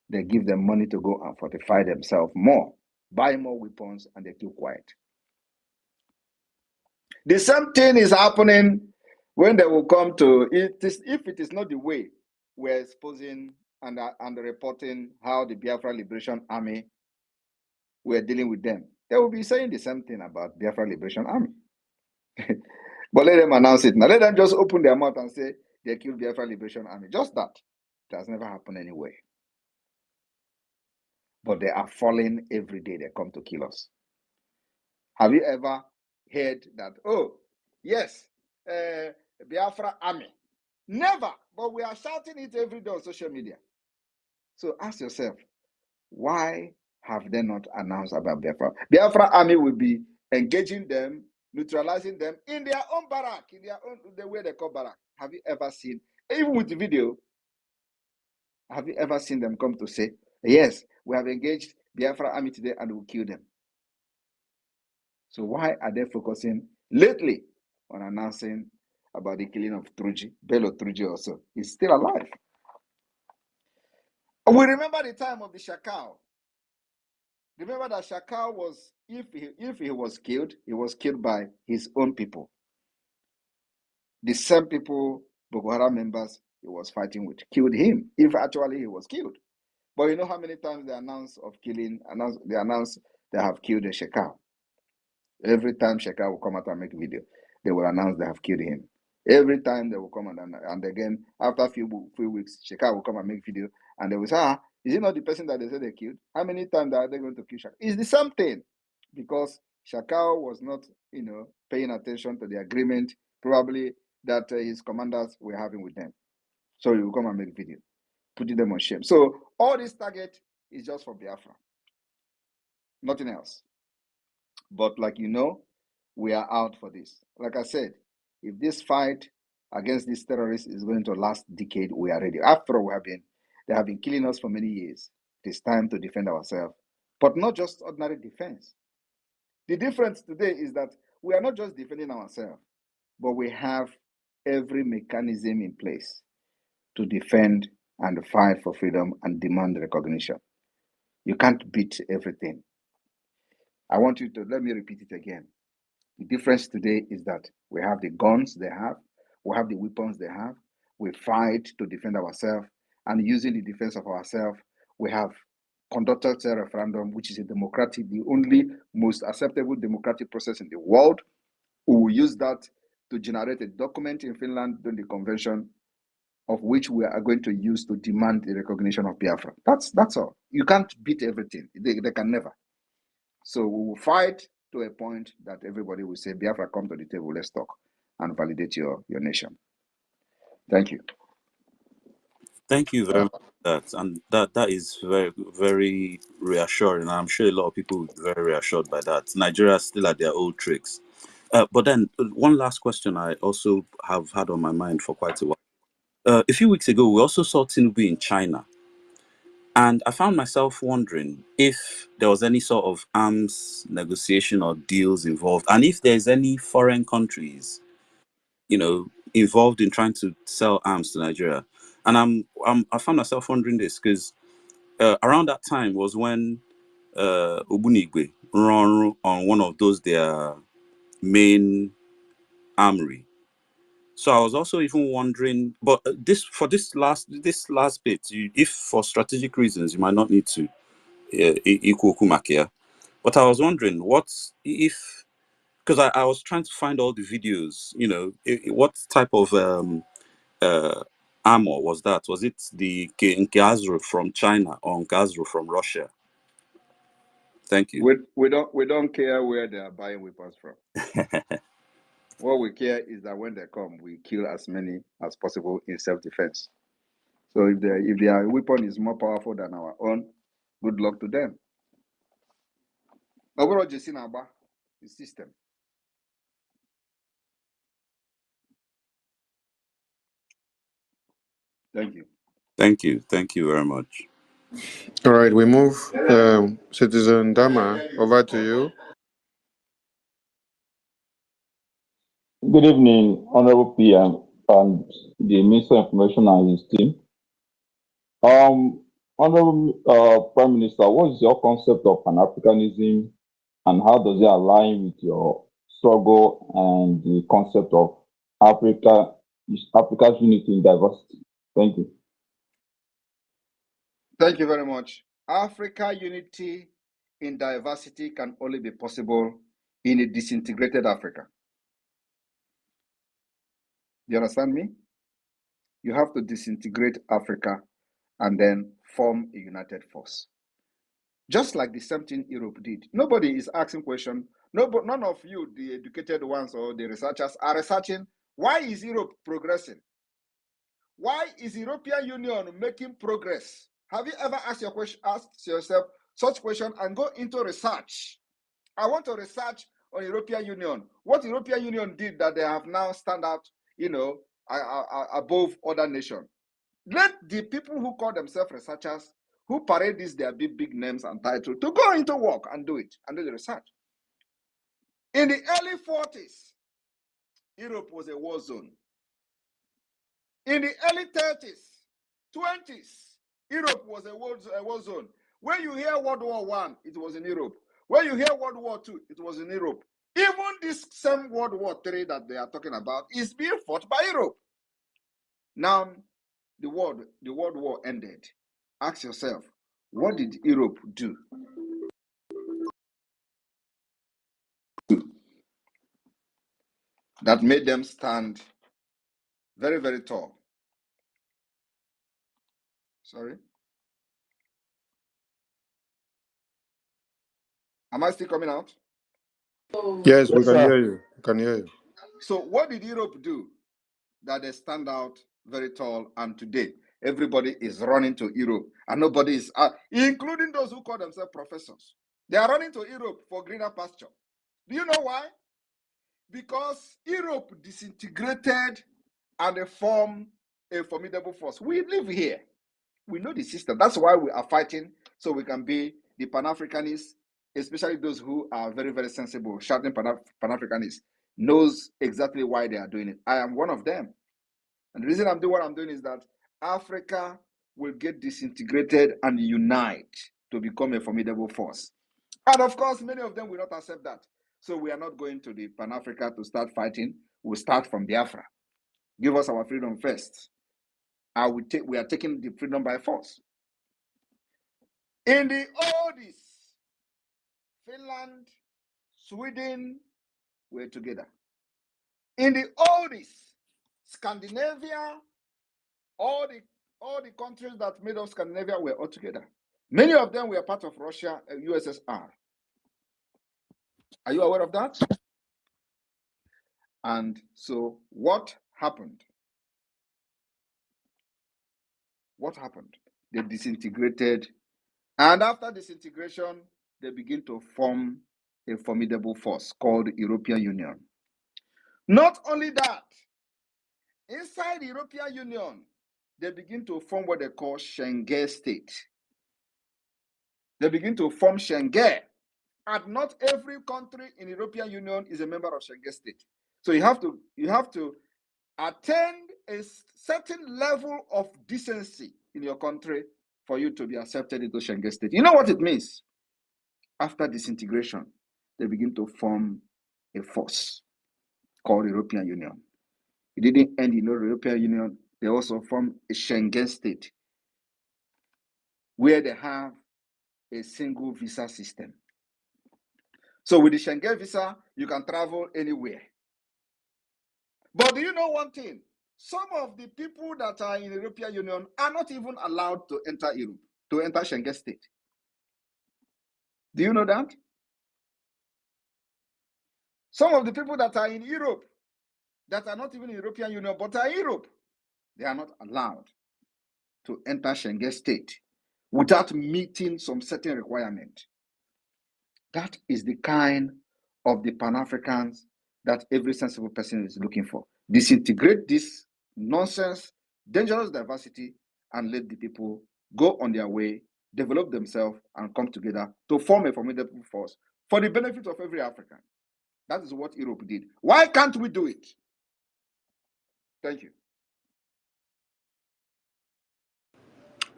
They give them money to go and fortify themselves more, buy more weapons, and they keep quiet. The same thing is happening when they will come to it. If it is not the way we're exposing and reporting how the Biafra Liberation Army, we're dealing with them, they will be saying the same thing about Biafra Liberation Army. But let them announce it now. Let them just open their mouth and say they killed Biafra Liberation Army. Just that. It has never happened anyway. But they are falling every day. They come to kill us. Have you ever heard that? Oh, yes, Biafra Army. Never. But we are shouting it every day on social media. So ask yourself, why have they not announced about Biafra? Biafra Army will be engaging them, neutralizing them in their own barrack, in their own, the way they call barrack. Have you ever seen, even with the video, have you ever seen them come to say, yes, we have engaged Biafra Army today and we'll kill them? So why are they focusing lately on announcing about the killing of Truji? Bello Truji also is still alive. We remember the time of the Shakal. Remember that Shakal was, if he was killed by his own people. The same people, Boko Haram members he was fighting with, killed him, if actually he was killed. But you know how many times they announced they have killed a Shakal. Every time Shekau will come out and make a video, they will announce they have killed him. Every time they will come and again, after a few weeks, Shekau will come and make video and they will say, is it not the person that they said they killed? How many times are they going to kill Shekau? It's the same thing because Shekau was not, paying attention to the agreement, probably that his commanders were having with them. So he will come and make video, putting them on shame. So all these targets is just for Biafra, nothing else. But like you know, we are out for this. Like I said, if this fight against these terrorists is going to last decade, we are ready. After all, they have been killing us for many years. It is time to defend ourselves, but not just ordinary defense. The difference today is that we are not just defending ourselves, but we have every mechanism in place to defend and fight for freedom and demand recognition. You can't beat everything. I want you to let me repeat it again. The difference today is that we have the guns they have, we have the weapons they have, we fight to defend ourselves, and using the defense of ourselves, we have conducted a referendum, which is the only most acceptable democratic process in the world. We will use that to generate a document in Finland during the convention, of which we are going to use to demand the recognition of Biafra. That's all. You can't beat everything. They can never. So we will fight to a point that everybody will say, Biafra, come to the table, let's talk and validate your nation. Thank you.
Thank you very much for that. And that is very, very reassuring. I'm sure a lot of people will be very reassured by that. Nigeria is still at their old tricks. But then one last question I also have had on my mind for quite a while. A few weeks ago, we also saw Tinubu in China. And I found myself wondering if there was any sort of arms negotiation or deals involved, and if there's any foreign countries, involved in trying to sell arms to Nigeria. And I found myself wondering this because around that time was when Ogbunigwe run on one of those their main armory. So I was also even wondering, but this last bit, if for strategic reasons you might not need to equal Kumakia, but I was wondering if, because I was trying to find all the videos, what type of armor was that? Was it the Nkazru from China or Nkazru from Russia? Thank you.
We don't care where they are buying weapons from. What we care is that when they come, we kill as many as possible in self-defense. So if their weapon is more powerful than our own, good luck to them. Overall, the system. Thank you.
Thank you. Thank you very much.
All right, we move Citizen Dama, over to you.
Good evening, Honorable PM and the Minister of Information and his team. Honorable Prime Minister, what is your concept of Pan-Africanism and how does it align with your struggle and the concept of Africa's unity in diversity? Thank you.
Thank you very much. Africa unity in diversity can only be possible in a disintegrated Africa. You understand me? You have to disintegrate Africa and then form a united force. Just like the same thing Europe did. Nobody is asking questions. None of you, the educated ones or the researchers, are researching why is Europe progressing? Why is European Union making progress? Have you ever asked yourself such question and go into research? I want to research on European Union. What European Union did that they have now stand out, above other nations. Let the people who call themselves researchers, who parade these their big names and titles, to go into work and do it, and do the research. In the early 40s, Europe was a war zone. In the early 30s, 20s, Europe was a war zone. When you hear World War I, it was in Europe. When you hear World War II, it was in Europe. Even this same World War III that they are talking about is being fought by Europe. Now, the World War ended. Ask yourself, what did Europe do? That made them stand very, very tall. Sorry? Am I still coming out?
Yes, we can hear you. We can hear you.
So what did Europe do that they stand out very tall and today? everybody is running to Europe, and nobody is, including those who call themselves professors. They are running to Europe for greener pasture. Do you know why? Because Europe disintegrated and they formed a formidable force. We live here. We know the system. That's why we are fighting, so we can be the Pan-Africanists, especially those who are very, very sensible, shouting Pan-Africanists, knows exactly why they are doing it. I am one of them. And the reason I'm doing what I'm doing is that Africa will get disintegrated and unite to become a formidable force. And of course, many of them will not accept that. So we are not going to the Pan-Africa to start fighting. We'll start from Biafra. Give us our freedom first. We are taking the freedom by force. In the oldies, Finland, Sweden were together. In the oldies, Scandinavia, all the countries that made up Scandinavia were all together. Many of them were part of Russia, USSR. Are you aware of that? And so what happened? What happened? They disintegrated. And after disintegration, they begin to form a formidable force called the European Union. Not only that, inside the European Union, they begin to form what they call Schengen state. They begin to form Schengen. And not every country in the European Union is a member of Schengen state. So you have to attain a certain level of decency in your country for you to be accepted into Schengen state. You know what it means? After disintegration, they begin to form a force called European Union. It didn't end in the European Union. They also formed a Schengen state where they have a single visa system. So with the Schengen visa, you can travel anywhere. But do you know one thing? Some of the people that are in the European Union are not even allowed to enter Europe, to enter Schengen state. Do you know that? Some of the people that are in Europe, that are not even in the European Union, but are in Europe, they are not allowed to enter Schengen state without meeting some certain requirement. That is the kind of the Pan-Africans that every sensible person is looking for. Disintegrate this nonsense, dangerous diversity, and let the people go on their way, develop themselves, and come together to form a formidable force for the benefit of every African. That is what Europe did. Why can't we do it? Thank you.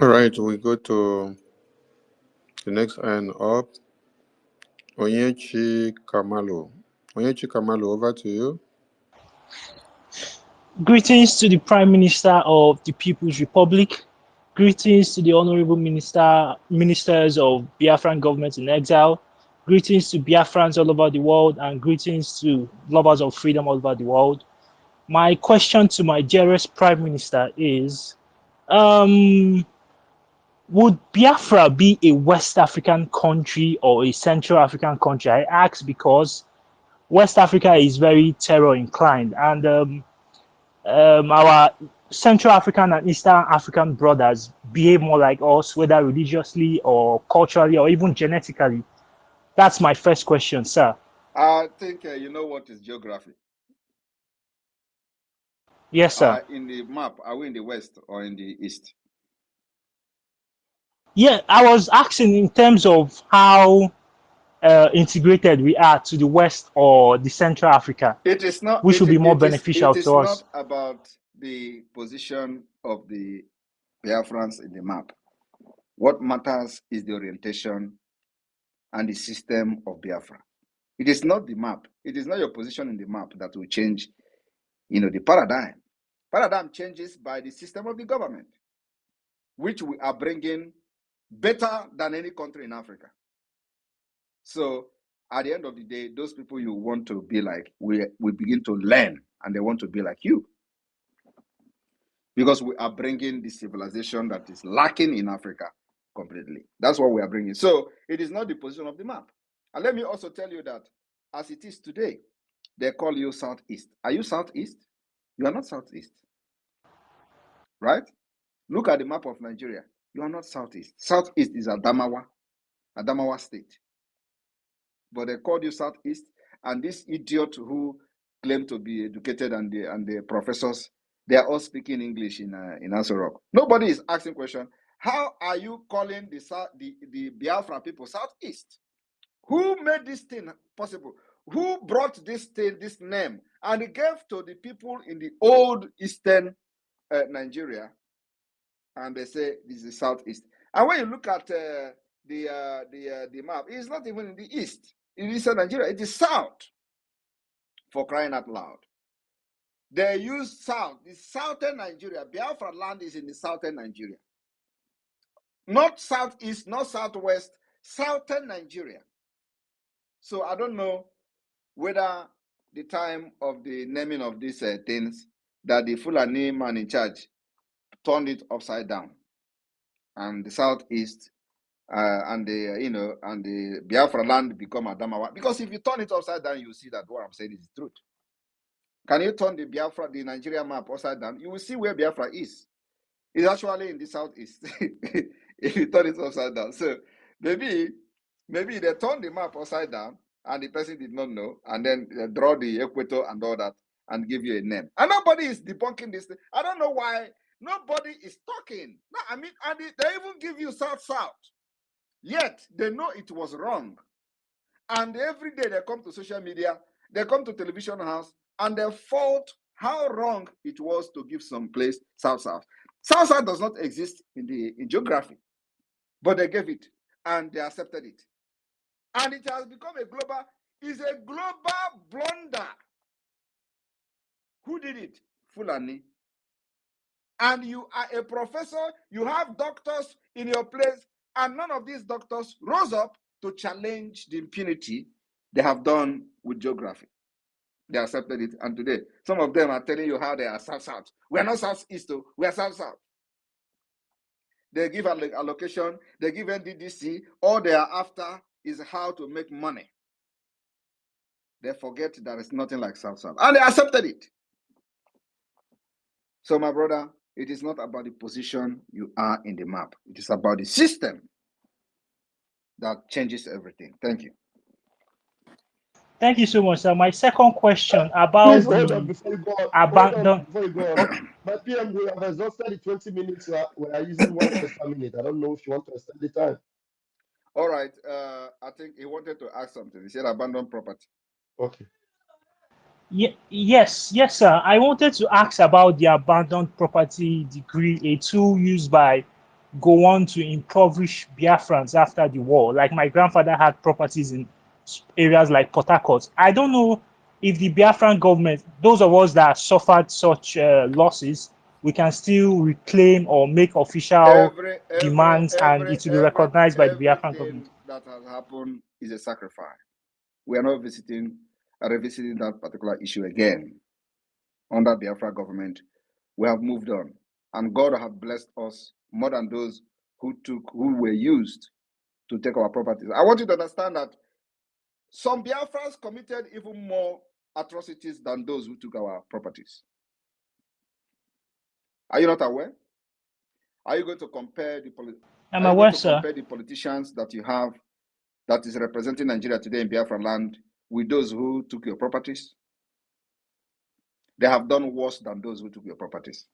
All right, we go to the next hand up. Onyechi Kamalu. Onyechi Kamalu, over to you.
Greetings to the Prime Minister of the People's Republic. Greetings to the Honorable Ministers of Biafran government in exile. Greetings to Biafrans all over the world, and greetings to lovers of freedom all over the world. My question to my dearest Prime Minister is, would Biafra be a West African country or a Central African country? I ask because West Africa is very terror inclined, and our Central African and Eastern African brothers behave more like us, whether religiously or culturally or even genetically. That's my first question, sir.
I think you know what is geography.
Yes, sir.
In the map, are we in the West or in the East?
Yeah, I was asking in terms of how integrated we are to the West or the Central Africa,
It is not.
which would be more beneficial
It is
to us.
not about the position of the Biafrans in the map. What matters is the orientation and the system of Biafra. It is not the map. It is not your position in the map that will change, the paradigm. Paradigm changes by the system of the government, which we are bringing better than any country in Africa. So at the end of the day, those people you want to be like, we begin to learn, and they want to be like you. Because we are bringing the civilization that is lacking in Africa completely. That's what we are bringing. So it is not the position of the map. And let me also tell you that as it is today, they call you Southeast. Are you Southeast? You are not Southeast. Right? Look at the map of Nigeria. You are not southeast. Southeast is Adamawa State. But they called you southeast, and this idiot who claimed to be educated and the professors, they are all speaking English in Aso Rock. Nobody is asking question. How are you calling the Biafra people southeast? Who made this thing possible? Who brought this thing, this name, and it gave to the people in the old eastern Nigeria, and they say this is southeast. And when you look at the map, it's not even in the east. In eastern Nigeria, it is south. For crying out loud, they use south. The southern Nigeria, Biafra land is in the southern Nigeria, not southeast, not southwest, southern Nigeria. So I don't know whether the time of the naming of these things that the Fulani man in charge turned it upside down, and the southeast and the Biafra land become Adamawa. Because if you turn it upside down, you see that what I'm saying is the truth. Can you turn the Nigeria map upside down? You will see where Biafra is. It's actually in the southeast. If you turn it upside down. So maybe they turned the map upside down and the person did not know, and then they draw the equator and all that and give you a name. And nobody is debunking this thing. I don't know why nobody is talking. No, I mean, and they even give you south. Yet they know it was wrong. And every day they come to social media, they come to television house, and they fault how wrong it was to give some place south. South does not exist in geography, but they gave it and they accepted it, and it has become a global blunder. Who did it? Fulani. And you are a professor, you have doctors in your place, and none of these doctors rose up to challenge the impunity they have done with geography. They accepted it, and today some of them are telling you how they are south. We are not southeast, though. We are south. They give allocation, they give NDDC. All they are after is how to make money. They forget there is nothing like south, and they accepted it. So, my brother, it is not about the position you are in the map. It is about the system that changes everything. Thank you.
Thank you so much, sir. My second question about
Please hold on before you go on.
abandon.
Before you go on. My PM, we have exhausted the 20 minutes. We are using one extra minute. I don't know if you want to extend the time.
All right. I think he wanted to ask something. He said abandoned property.
Okay.
Yes, sir. I wanted to ask about the abandoned property decree, a tool used by Gowon to impoverish Biafrans after the war. Like my grandfather had properties in areas like Port Harcourt. I don't know if the Biafran government, those of us that suffered such losses, we can still reclaim or make official demands, and it will be recognized by the Biafran government.
Everything that has happened is a sacrifice. We are not revisiting that particular issue again. Under Biafra government, we have moved on, and God has blessed us more than those who were used to take our properties. I want you to understand that some Biafrans committed even more atrocities than those who took our properties. Are you not aware? Are you going to compare
I'm aware, sir.
Compare the politicians that you have that is representing Nigeria today in Biafra land with those who took your properties? They have done worse than those who took your properties.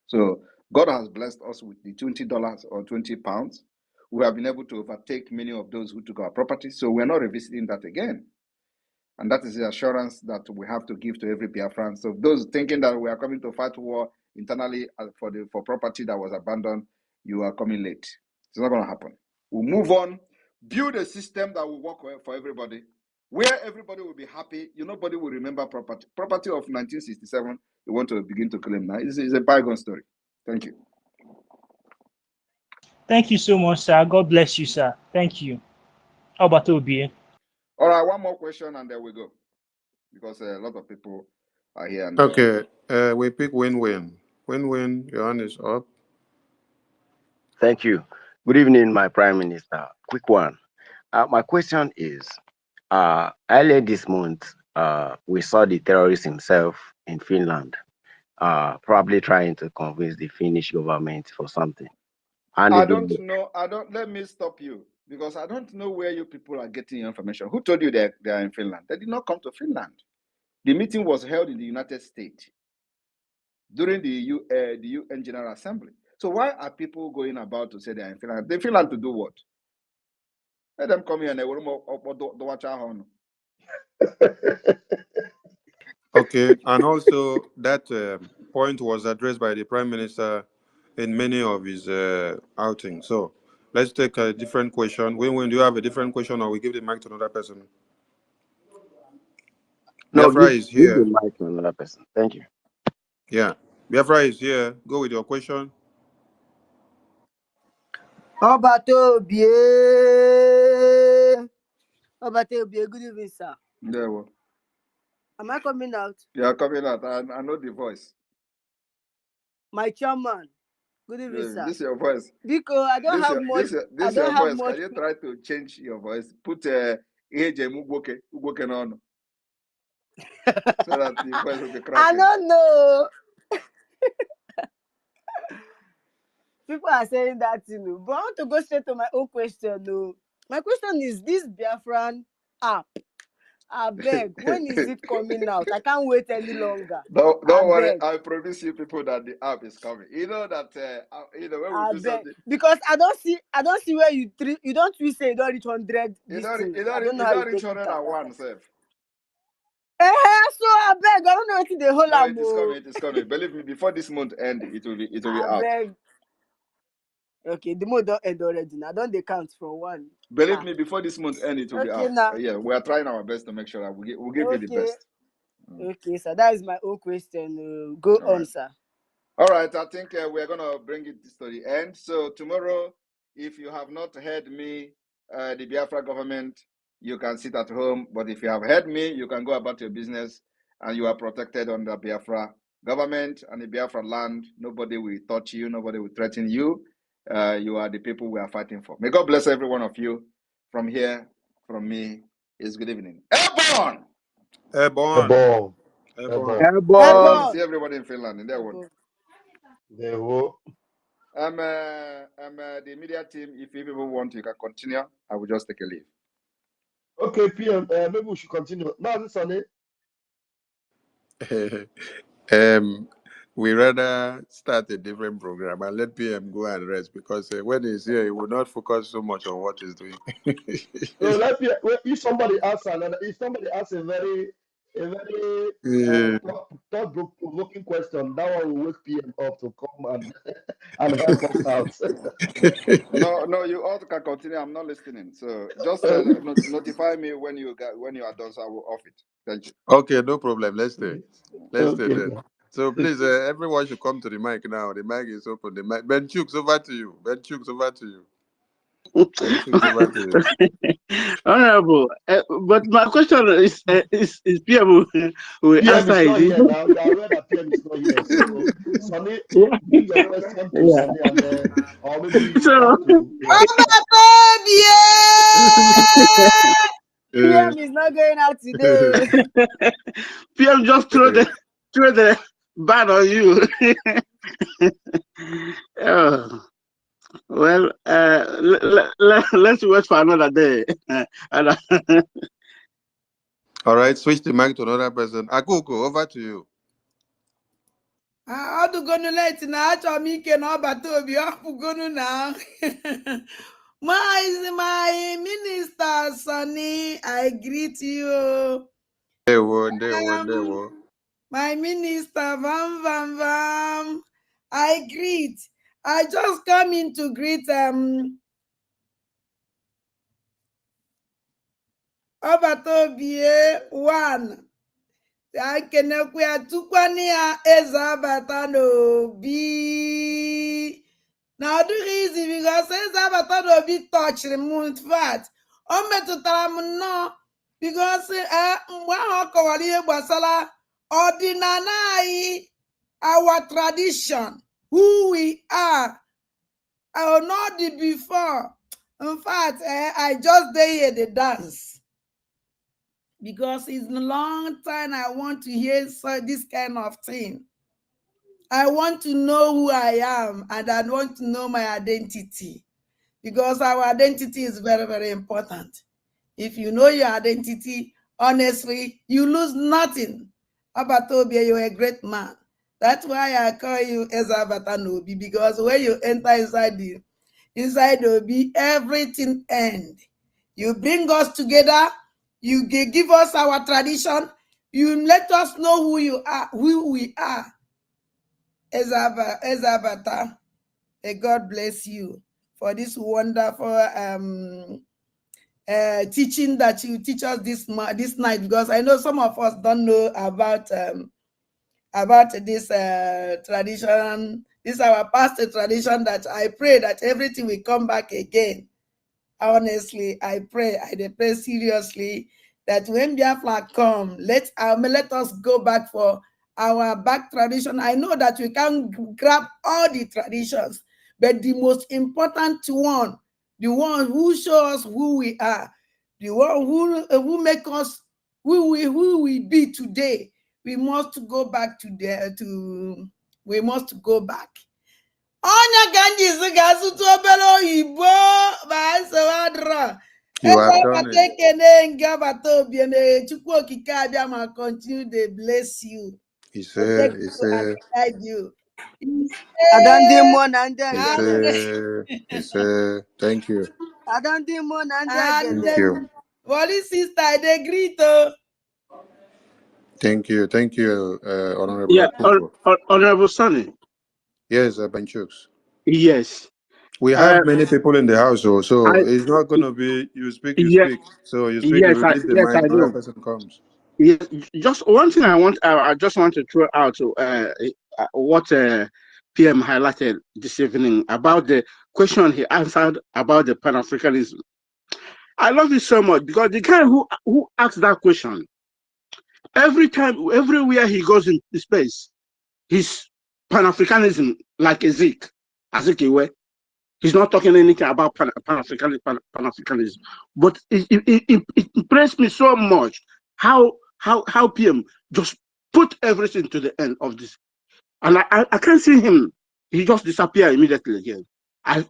So God has blessed us with the $20 or 20 pounds. We have been able to overtake many of those who took our properties. So we're not revisiting that again. And that is the assurance that we have to give to every Biafran. So those thinking that we are coming to fight war internally for property that was abandoned, you are coming late. It's not going to happen. We'll move on, build a system that will work for everybody, where everybody will be happy. Nobody will remember property. Property of 1967, you want to begin to claim now. It's a bygone story. Thank you.
Thank you so much, sir. God bless you, sir. Thank you. How about Obi?
All right, one more question and there we go. Because a lot of people are here. And
Okay, we pick win-win. Win-win, your hand is up.
Thank you. Good evening, my Prime Minister. Quick one. My question is, earlier this month, we saw the terrorist himself in Finland. probably trying to convince the Finnish government for something. And
I
it
don't
will,
know. Let me stop you because I don't know where you people are getting your information. Who told you they are in Finland? They did not come to Finland. The meeting was held in the United States during the UN General Assembly. So why are people going about to say they are in Finland? They in Finland to do what? Let them come here and they will watch our horn.
Okay, and also that point was addressed by the Prime Minister in many of his outings. So let's take a different question. When do you have a different question, or we give the mic to another person?
no,
Biafra
give,
is
give the
here.
mic to another person. Thank you.
Yeah, Biafra is here. Go with your question.
Obatobie. Obatobie, good evening, sir.
There we.
Am I coming out?
You are coming out. I know the voice.
My chairman, good evening, sir.
This is your voice.
Because I don't have much. I
This
don't
your
have
voice.
much.
Can you try to change your voice? Put Ugoke on so that the voice will be
I
cracking.
don't know. People are saying that, but I want to go straight to my own question. No, my question is this Biafran app. I beg, when is it coming out? I can't wait any longer.
Don't
I
worry.
beg.
I promise you people that the app is coming. You know that when we
I
do
beg
something,
because I don't see where you don't say you don't reach 100
you
this
don't
thing.
you
I
don't
don't know
you
how you
don't reach
take it out.
101 self.
So I beg, I don't know what they hold
No,
am.
it is coming. It is coming. Believe me. Before this month end, it will be
I
out.
beg. Okay, the month don't end already. Now don't they count from one?
Believe me. Before this month end, it will be
Okay
out.
now.
Yeah, we are trying our best to make sure that we'll give you the
Okay.
best.
Okay, so that is my own question. Go
All
on,
right.
sir.
All right, I think we're going to bring it to the end. So tomorrow, if you have not heard me, the Biafra government, you can sit at home. But if you have heard me, you can go about your business and you are protected under Biafra government and the Biafra land. Nobody will touch you. Nobody will threaten you. You are the people we are fighting for. May God bless every one of you. From here, from me, is good evening. Airborne!
Airborne.
Airborne.
Airborne.
Airborne.
Good to
Airborne.
see everybody in Finland. In their one.
There we
The media team. If you people want, you can continue. I will just take a leave.
Okay, PM. Maybe we should continue. Now, this on it.
We rather start a different program and let PM go and rest because when he's here, he will not focus so much on what he's doing.
So let me. If somebody asks another, if somebody asks a very
Yeah.
thought-provoking question, that one will wake PM up to come and help us out.
No, you all can continue. I'm not listening. So just notify me when you are done, so I will off it. Thank you.
Okay, no problem. Let's stay. Let's stay
Okay.
there. So please, everyone should come to the mic now. The mic is open. The mic. Ben Chooks, over to you. Ben Chooks, over to you. Ben Chooks, over to you.
Honorable, but my question is PM will
PM
answer
is not
it.
here now. You are aware that PM is not here. So, Sonny,
Yeah.
bring your question to
Yeah.
Sonny, and or maybe you
So
have to. Yeah.
PM is not going out today.
PM just throw the ban on you. Oh, well, let's wait for another day. And,
All right, switch the mic to another person. Akuko, over to you.
Ọ dụgonu late na achọrọ m ike na ọbata obi ọpụgonu na my minister Sonny, I greet you.
There were.
My minister Vam Vam Vam, I greet. I just come in to greet ọbata obi one. Ka kenekwa ya tukwana ya eze abata n'obi. Na ọ dịghị izi because eze abata n'obi touchiri m, in fact o metụtara m nnọọ because mgbe ahụ ọ kọwara ihe gbasara ọdịnala anyị, our tradition, who we are. I will not the before. In fact, I just dey here the dance. Because it's a long time I want to hear this kind of thing. I want to know who I am, and I want to know my identity, because our identity is very, very important. If you know your identity, honestly, you lose nothing. Abatobia, you're a great man. That's why I call you Ezabata Nobi, because when you enter inside Obi, everything ends. You bring us together, you give us our tradition, you let us know who we are. Ezabata, God bless you for this wonderful teaching that you teach us this night, because I know some of us don't know about this tradition. This is our past tradition that I pray that everything will come back again. Honestly, I pray seriously that when Biafra come, let us go back for our back tradition. I know that we can't grab all the traditions, but the most important one, the one who shows who we are, the one who make us who we be today, we must go back we must go back. Onye ka njizi ga-asụtụ obere oyibo ma nsogbu
You
ebe
have done
abata
it.
ekene nke agbata obi na Chukwu okike abịa ma continue to bless you,
He's
protect
here. He's
you and
here.
guide you.
Adandimo na ndị
He's
egede.
here. He's here. Thank you.
Adandimo na ndị
And
Thank you.
Holy sister, they greet you.
Thank you. Thank you, Honorable
Yeah,
Akupo.
Honorable Sonny.
Yes, Benchooks.
Yes.
We have many people in the house, so
I
it's not going to be you speak, you
yeah,
speak. So you speak, you release the
yes,
mic,
I
another
do.
person comes.
Yes, just one thing I just want to throw out what PM highlighted this evening about the question he answered about the Pan-Africanism. I love it so much because the guy who asked that question, everywhere he goes in space, his Pan-Africanism like Ezekiel. He's not talking anything about Pan-Africanism. But it impressed me so much how PM just put everything to the end of this. And I can't see him. He just disappeared immediately again.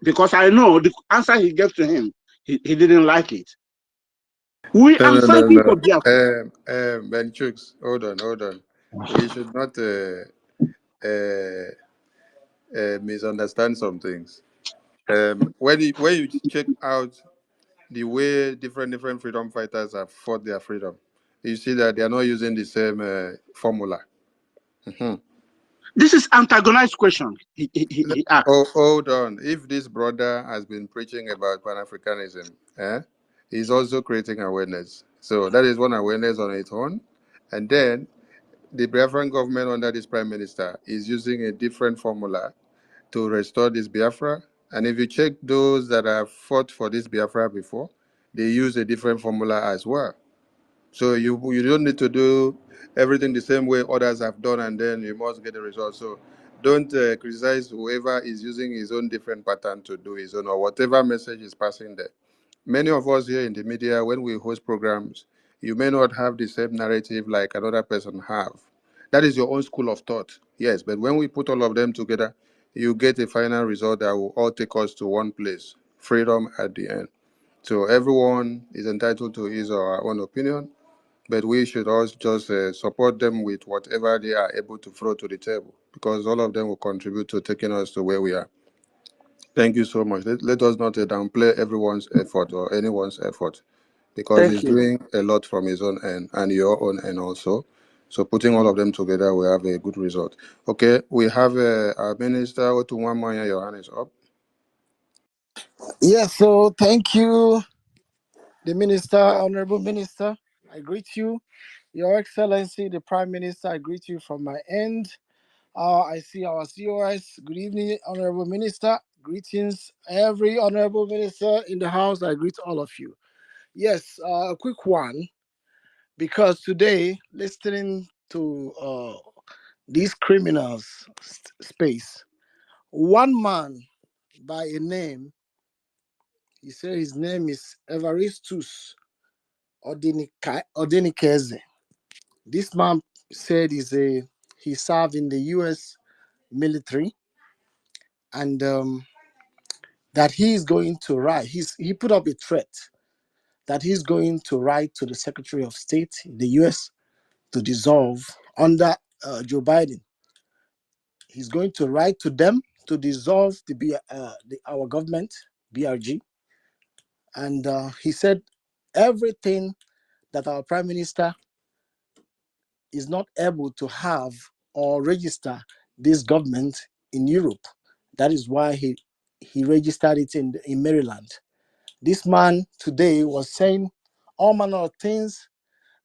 Because I know the answer he gave to him, he didn't like it. I'm fighting for Biafra.
Benchooks, hold on. We should not misunderstand some things. When you check out the way different freedom fighters have fought their freedom, you see that they are not using the same formula. Mhm.
This is antagonized question he asked.
Oh, hold on. If this brother has been preaching about Pan-Africanism, he's also creating awareness. So that is one awareness on its own. And then the Biafran government under this prime minister is using a different formula to restore this Biafra. And if you check those that have fought for this Biafra before, they use a different formula as well. So you don't need to do everything the same way others have done, and then you must get the result. So don't criticize whoever is using his own different pattern to do his own or whatever message is passing there. Many of us here in the media, when we host programs, you may not have the same narrative like another person have. That is your own school of thought, yes. But when we put all of them together, you get a final result that will all take us to one place: freedom at the end. So everyone is entitled to his or her own opinion, but we should also just support them with whatever they are able to throw to the table, because all of them will contribute to taking us to where we are. Thank you so much. Let us not downplay everyone's effort or anyone's effort, because
Thank
he's
you.
doing a lot from his own end and your own end also. So putting all of them together, we have a good result. Okay, we have our minister, Otunwamanya, your hand is up.
Yes, so thank you, the minister, honorable minister. I greet you, Your Excellency, the Prime Minister. I greet you from my end. I see our COS. Good evening, honorable minister. Greetings, every honorable minister in the house. I greet all of you. Yes, a quick one, because today, listening to these criminals' space, one man by a name, he said his name is Evaristus Odenikeze. This man said he served in the U.S. military, and that he is going to write. He put up a threat that he's going to write to the Secretary of State in the U.S. to dissolve under Joe Biden. He's going to write to them to dissolve our government, BRG, and he said everything that our Prime Minister is not able to have or register this government in Europe. That is why he registered it in Maryland. This man today was saying all manner of things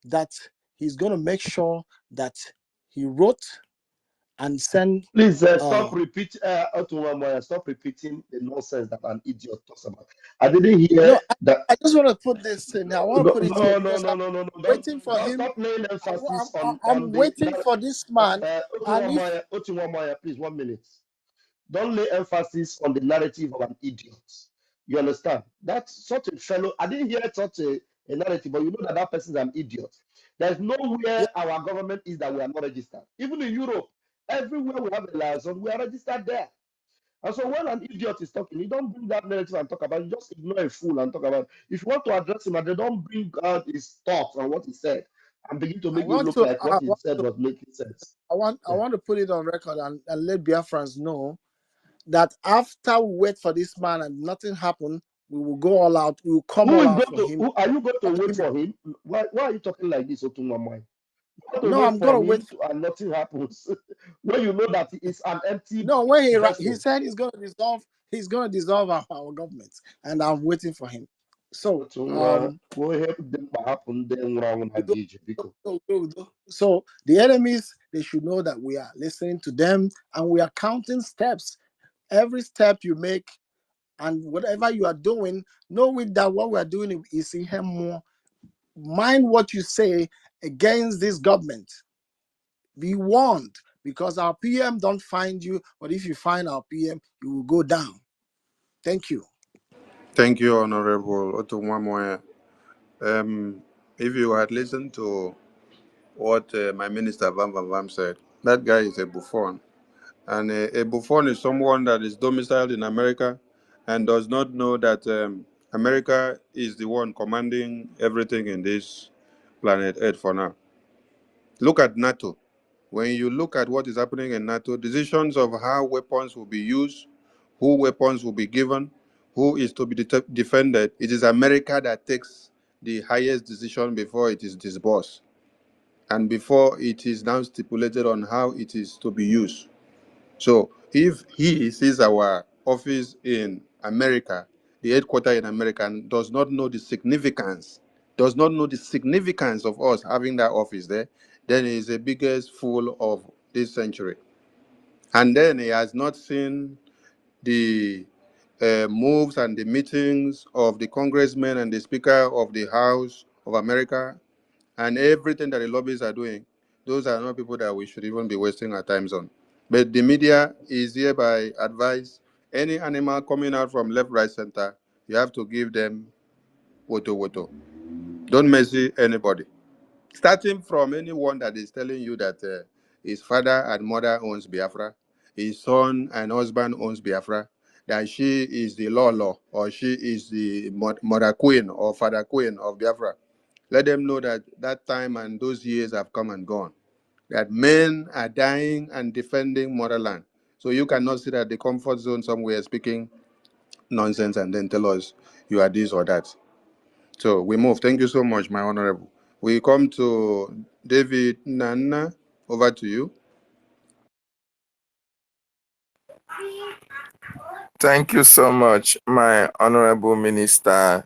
that he's going to make sure that he wrote and send.
Please stop repeat. Stop repeating the nonsense that an idiot talks about. I didn't hear
No,
that.
I just want to put this in. I want to
No,
put it here
no, no,
because
no,
I'm
no, no, no.
waiting for
Don't
him.
stop laying emphasis on
I'm
the
waiting for this man, and if
Otunwamaya, please 1 minute. Don't lay emphasis on the narrative of an idiot. You understand? That's such a fellow. I didn't hear such a narrative, but you know that person is an idiot. There's nowhere our government is that we are not registered. Even in Europe, everywhere we have a liaison, we are registered there. And so when an idiot is talking, you don't bring that narrative and talk about it. You just ignore a fool and talk about it. If you want to address him, and they don't bring out his thoughts and what he said and begin to make you look like what he said was making sense.
I want to put it on record and let Biafrans know that after we wait for this man and nothing happened, we will go all out. We will come all out for him.
Who are you going to wait for him? Why are you talking like this, Otunwamai? You want to
No,
wait
I'm
for
gonna wait.
him and nothing happens. When you know that it's an empty
No, when he
vessel.
said he's gonna dissolve. He's gonna dissolve our government, and I'm waiting for him. So
Go ahead, then what happened then wrong
so the enemies, they should know that we are listening to them and we are counting steps. Every step you make and whatever you are doing, knowing that what we are doing is in him more. Mind what you say against this government. Be warned, because our PM don't find you, but if you find our PM, you will go down. Thank you.
Thank you, Honorable Otunwamoye. If you had listened to what my minister Van Van Vam said, that guy is a buffoon. And a buffoon is someone that is domiciled in America and does not know that America is the one commanding everything in this planet Earth for now. Look at NATO. When you look at what is happening in NATO, decisions of how weapons will be used, who weapons will be given, who is to be defended, it is America that takes the highest decision before it is disbursed and before it is now stipulated on how it is to be used. So if he sees our office in America, the headquarters in America, and does not know the significance, of us having that office there, then he is the biggest fool of this century. And then he has not seen the moves and the meetings of the congressmen and the Speaker of the House of America and everything that the lobbyists are doing. Those are not people that we should even be wasting our time on. But the media is hereby advised any animal coming out from left, right, center, you have to give them woto woto. Don't messy anybody. Starting from anyone that is telling you that his father and mother owns Biafra, his son and husband owns Biafra, that she is the law, or she is the mother queen or father queen of Biafra. Let them know that that time and those years have come and gone. That men are dying and defending motherland. So you cannot sit at the comfort zone somewhere speaking nonsense and then tell us you are this or that. So we move. Thank you so much, my honorable. We come to David Nana. Over to you.
Thank you so much, my honorable minister,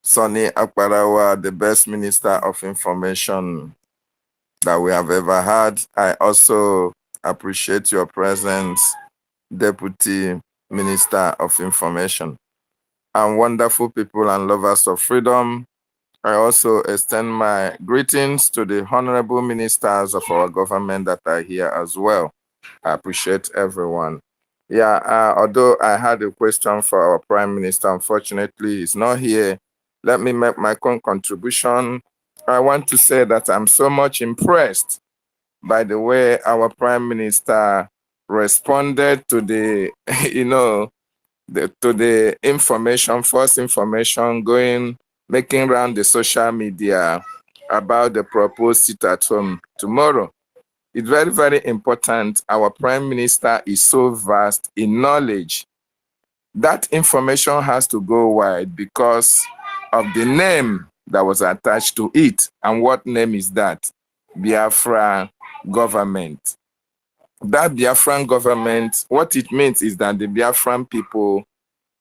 Sonny Akparawa, the best minister of information that we have ever had. I also appreciate your presence, Deputy Minister of Information, and wonderful people and lovers of freedom. I also extend my greetings to the honorable ministers of our government that are here as well. I appreciate everyone. Yeah, although I had a question for our Prime Minister, unfortunately, he's not here. Let me make my own contribution. I want to say that I'm so much impressed by the way our Prime Minister responded to the, to the information, false information making around the social media about the proposed sit at home tomorrow. It's very, very important. Our Prime Minister is so vast in knowledge. That information has to go wide because of the name that was attached to it. And what name is that? Biafra government. That Biafran government, what it means is that the Biafran people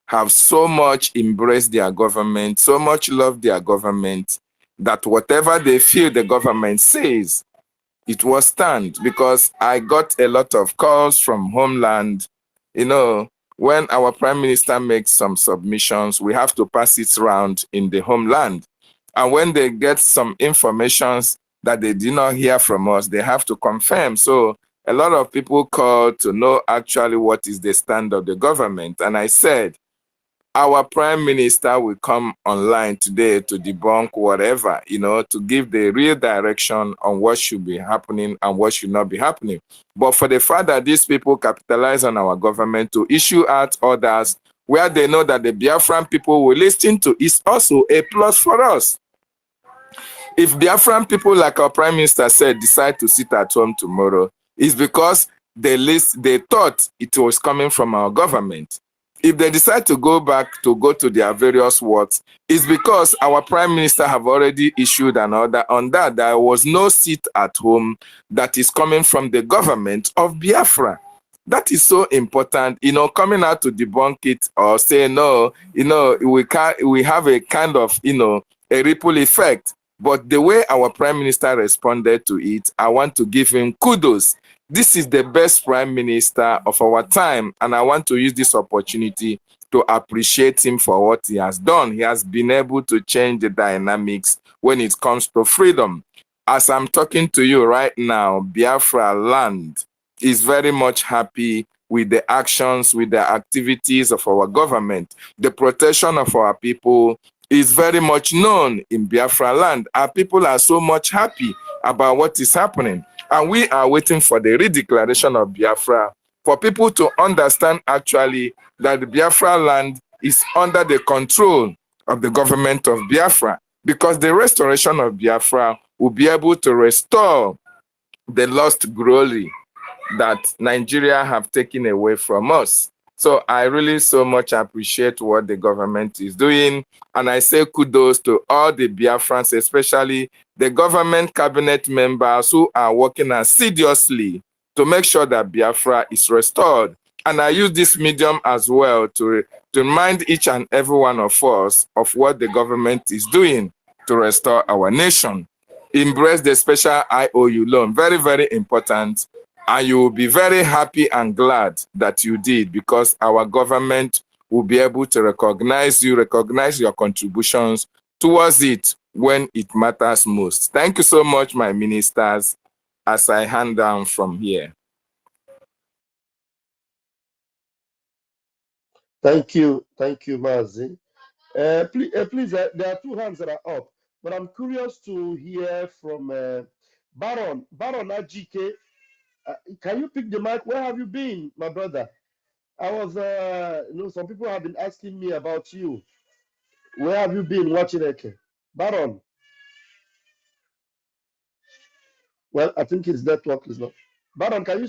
have so much embraced their government, so much loved their government, that whatever they feel the government says, it will stand. Because I got a lot of calls from homeland. When our prime minister makes some submissions, we have to pass it around in the homeland. And when they get some informations that they did not hear from us, they have to confirm. So a lot of people call to know actually what is the stand of the government. And I said, our prime minister will come online today to debunk whatever, to give the real direction on what should be happening and what should not be happening. But for the fact that these people capitalize on our government to issue out orders where they know that the Biafran people will listen to is also a plus for us. If Biafran people, like our prime minister said, decide to sit at home tomorrow, it's because they thought it was coming from our government. If they decide to go to their various works, it's because our prime minister have already issued an order on that. There was no sit at home that is coming from the government of Biafra. That is so important, coming out to debunk it or say no, we have a kind of, a ripple effect. But the way our prime minister responded to it, I want to give him kudos. This is the best prime minister of our time, and I want to use this opportunity to appreciate him for what he has done. He has been able to change the dynamics when it comes to freedom. As I'm talking to you right now, Biafra land is very much happy with the actions, with the activities of our government. The protection of our people is very much known in Biafra land. Our people are so much happy about what is happening. And we are waiting for the redeclaration of Biafra for people to understand actually that the Biafra land is under the control of the government of Biafra, because the restoration of Biafra will be able to restore the lost glory that Nigeria have taken away from us. So I really so much appreciate what the government is doing. And I say kudos to all the Biafrans, especially the government cabinet members who are working assiduously to make sure that Biafra is restored. And I use this medium as well to remind each and every one of us of what the government is doing to restore our nation. Embrace the special IOU loan. Very, very important. And you will be very happy and glad that you did, because our government will be able to recognize you, recognize your contributions towards it when it matters most. Thank you so much, my ministers, as I hand down from here.
Thank you, Mazi. Please, there are two hands that are up, but I'm curious to hear from Baron Ajike. Can you pick the mic? Where have you been, my brother? I was, some people have been asking me about you. Where have you been watching Eke? Baron, well, I think his network is not. Baron, can you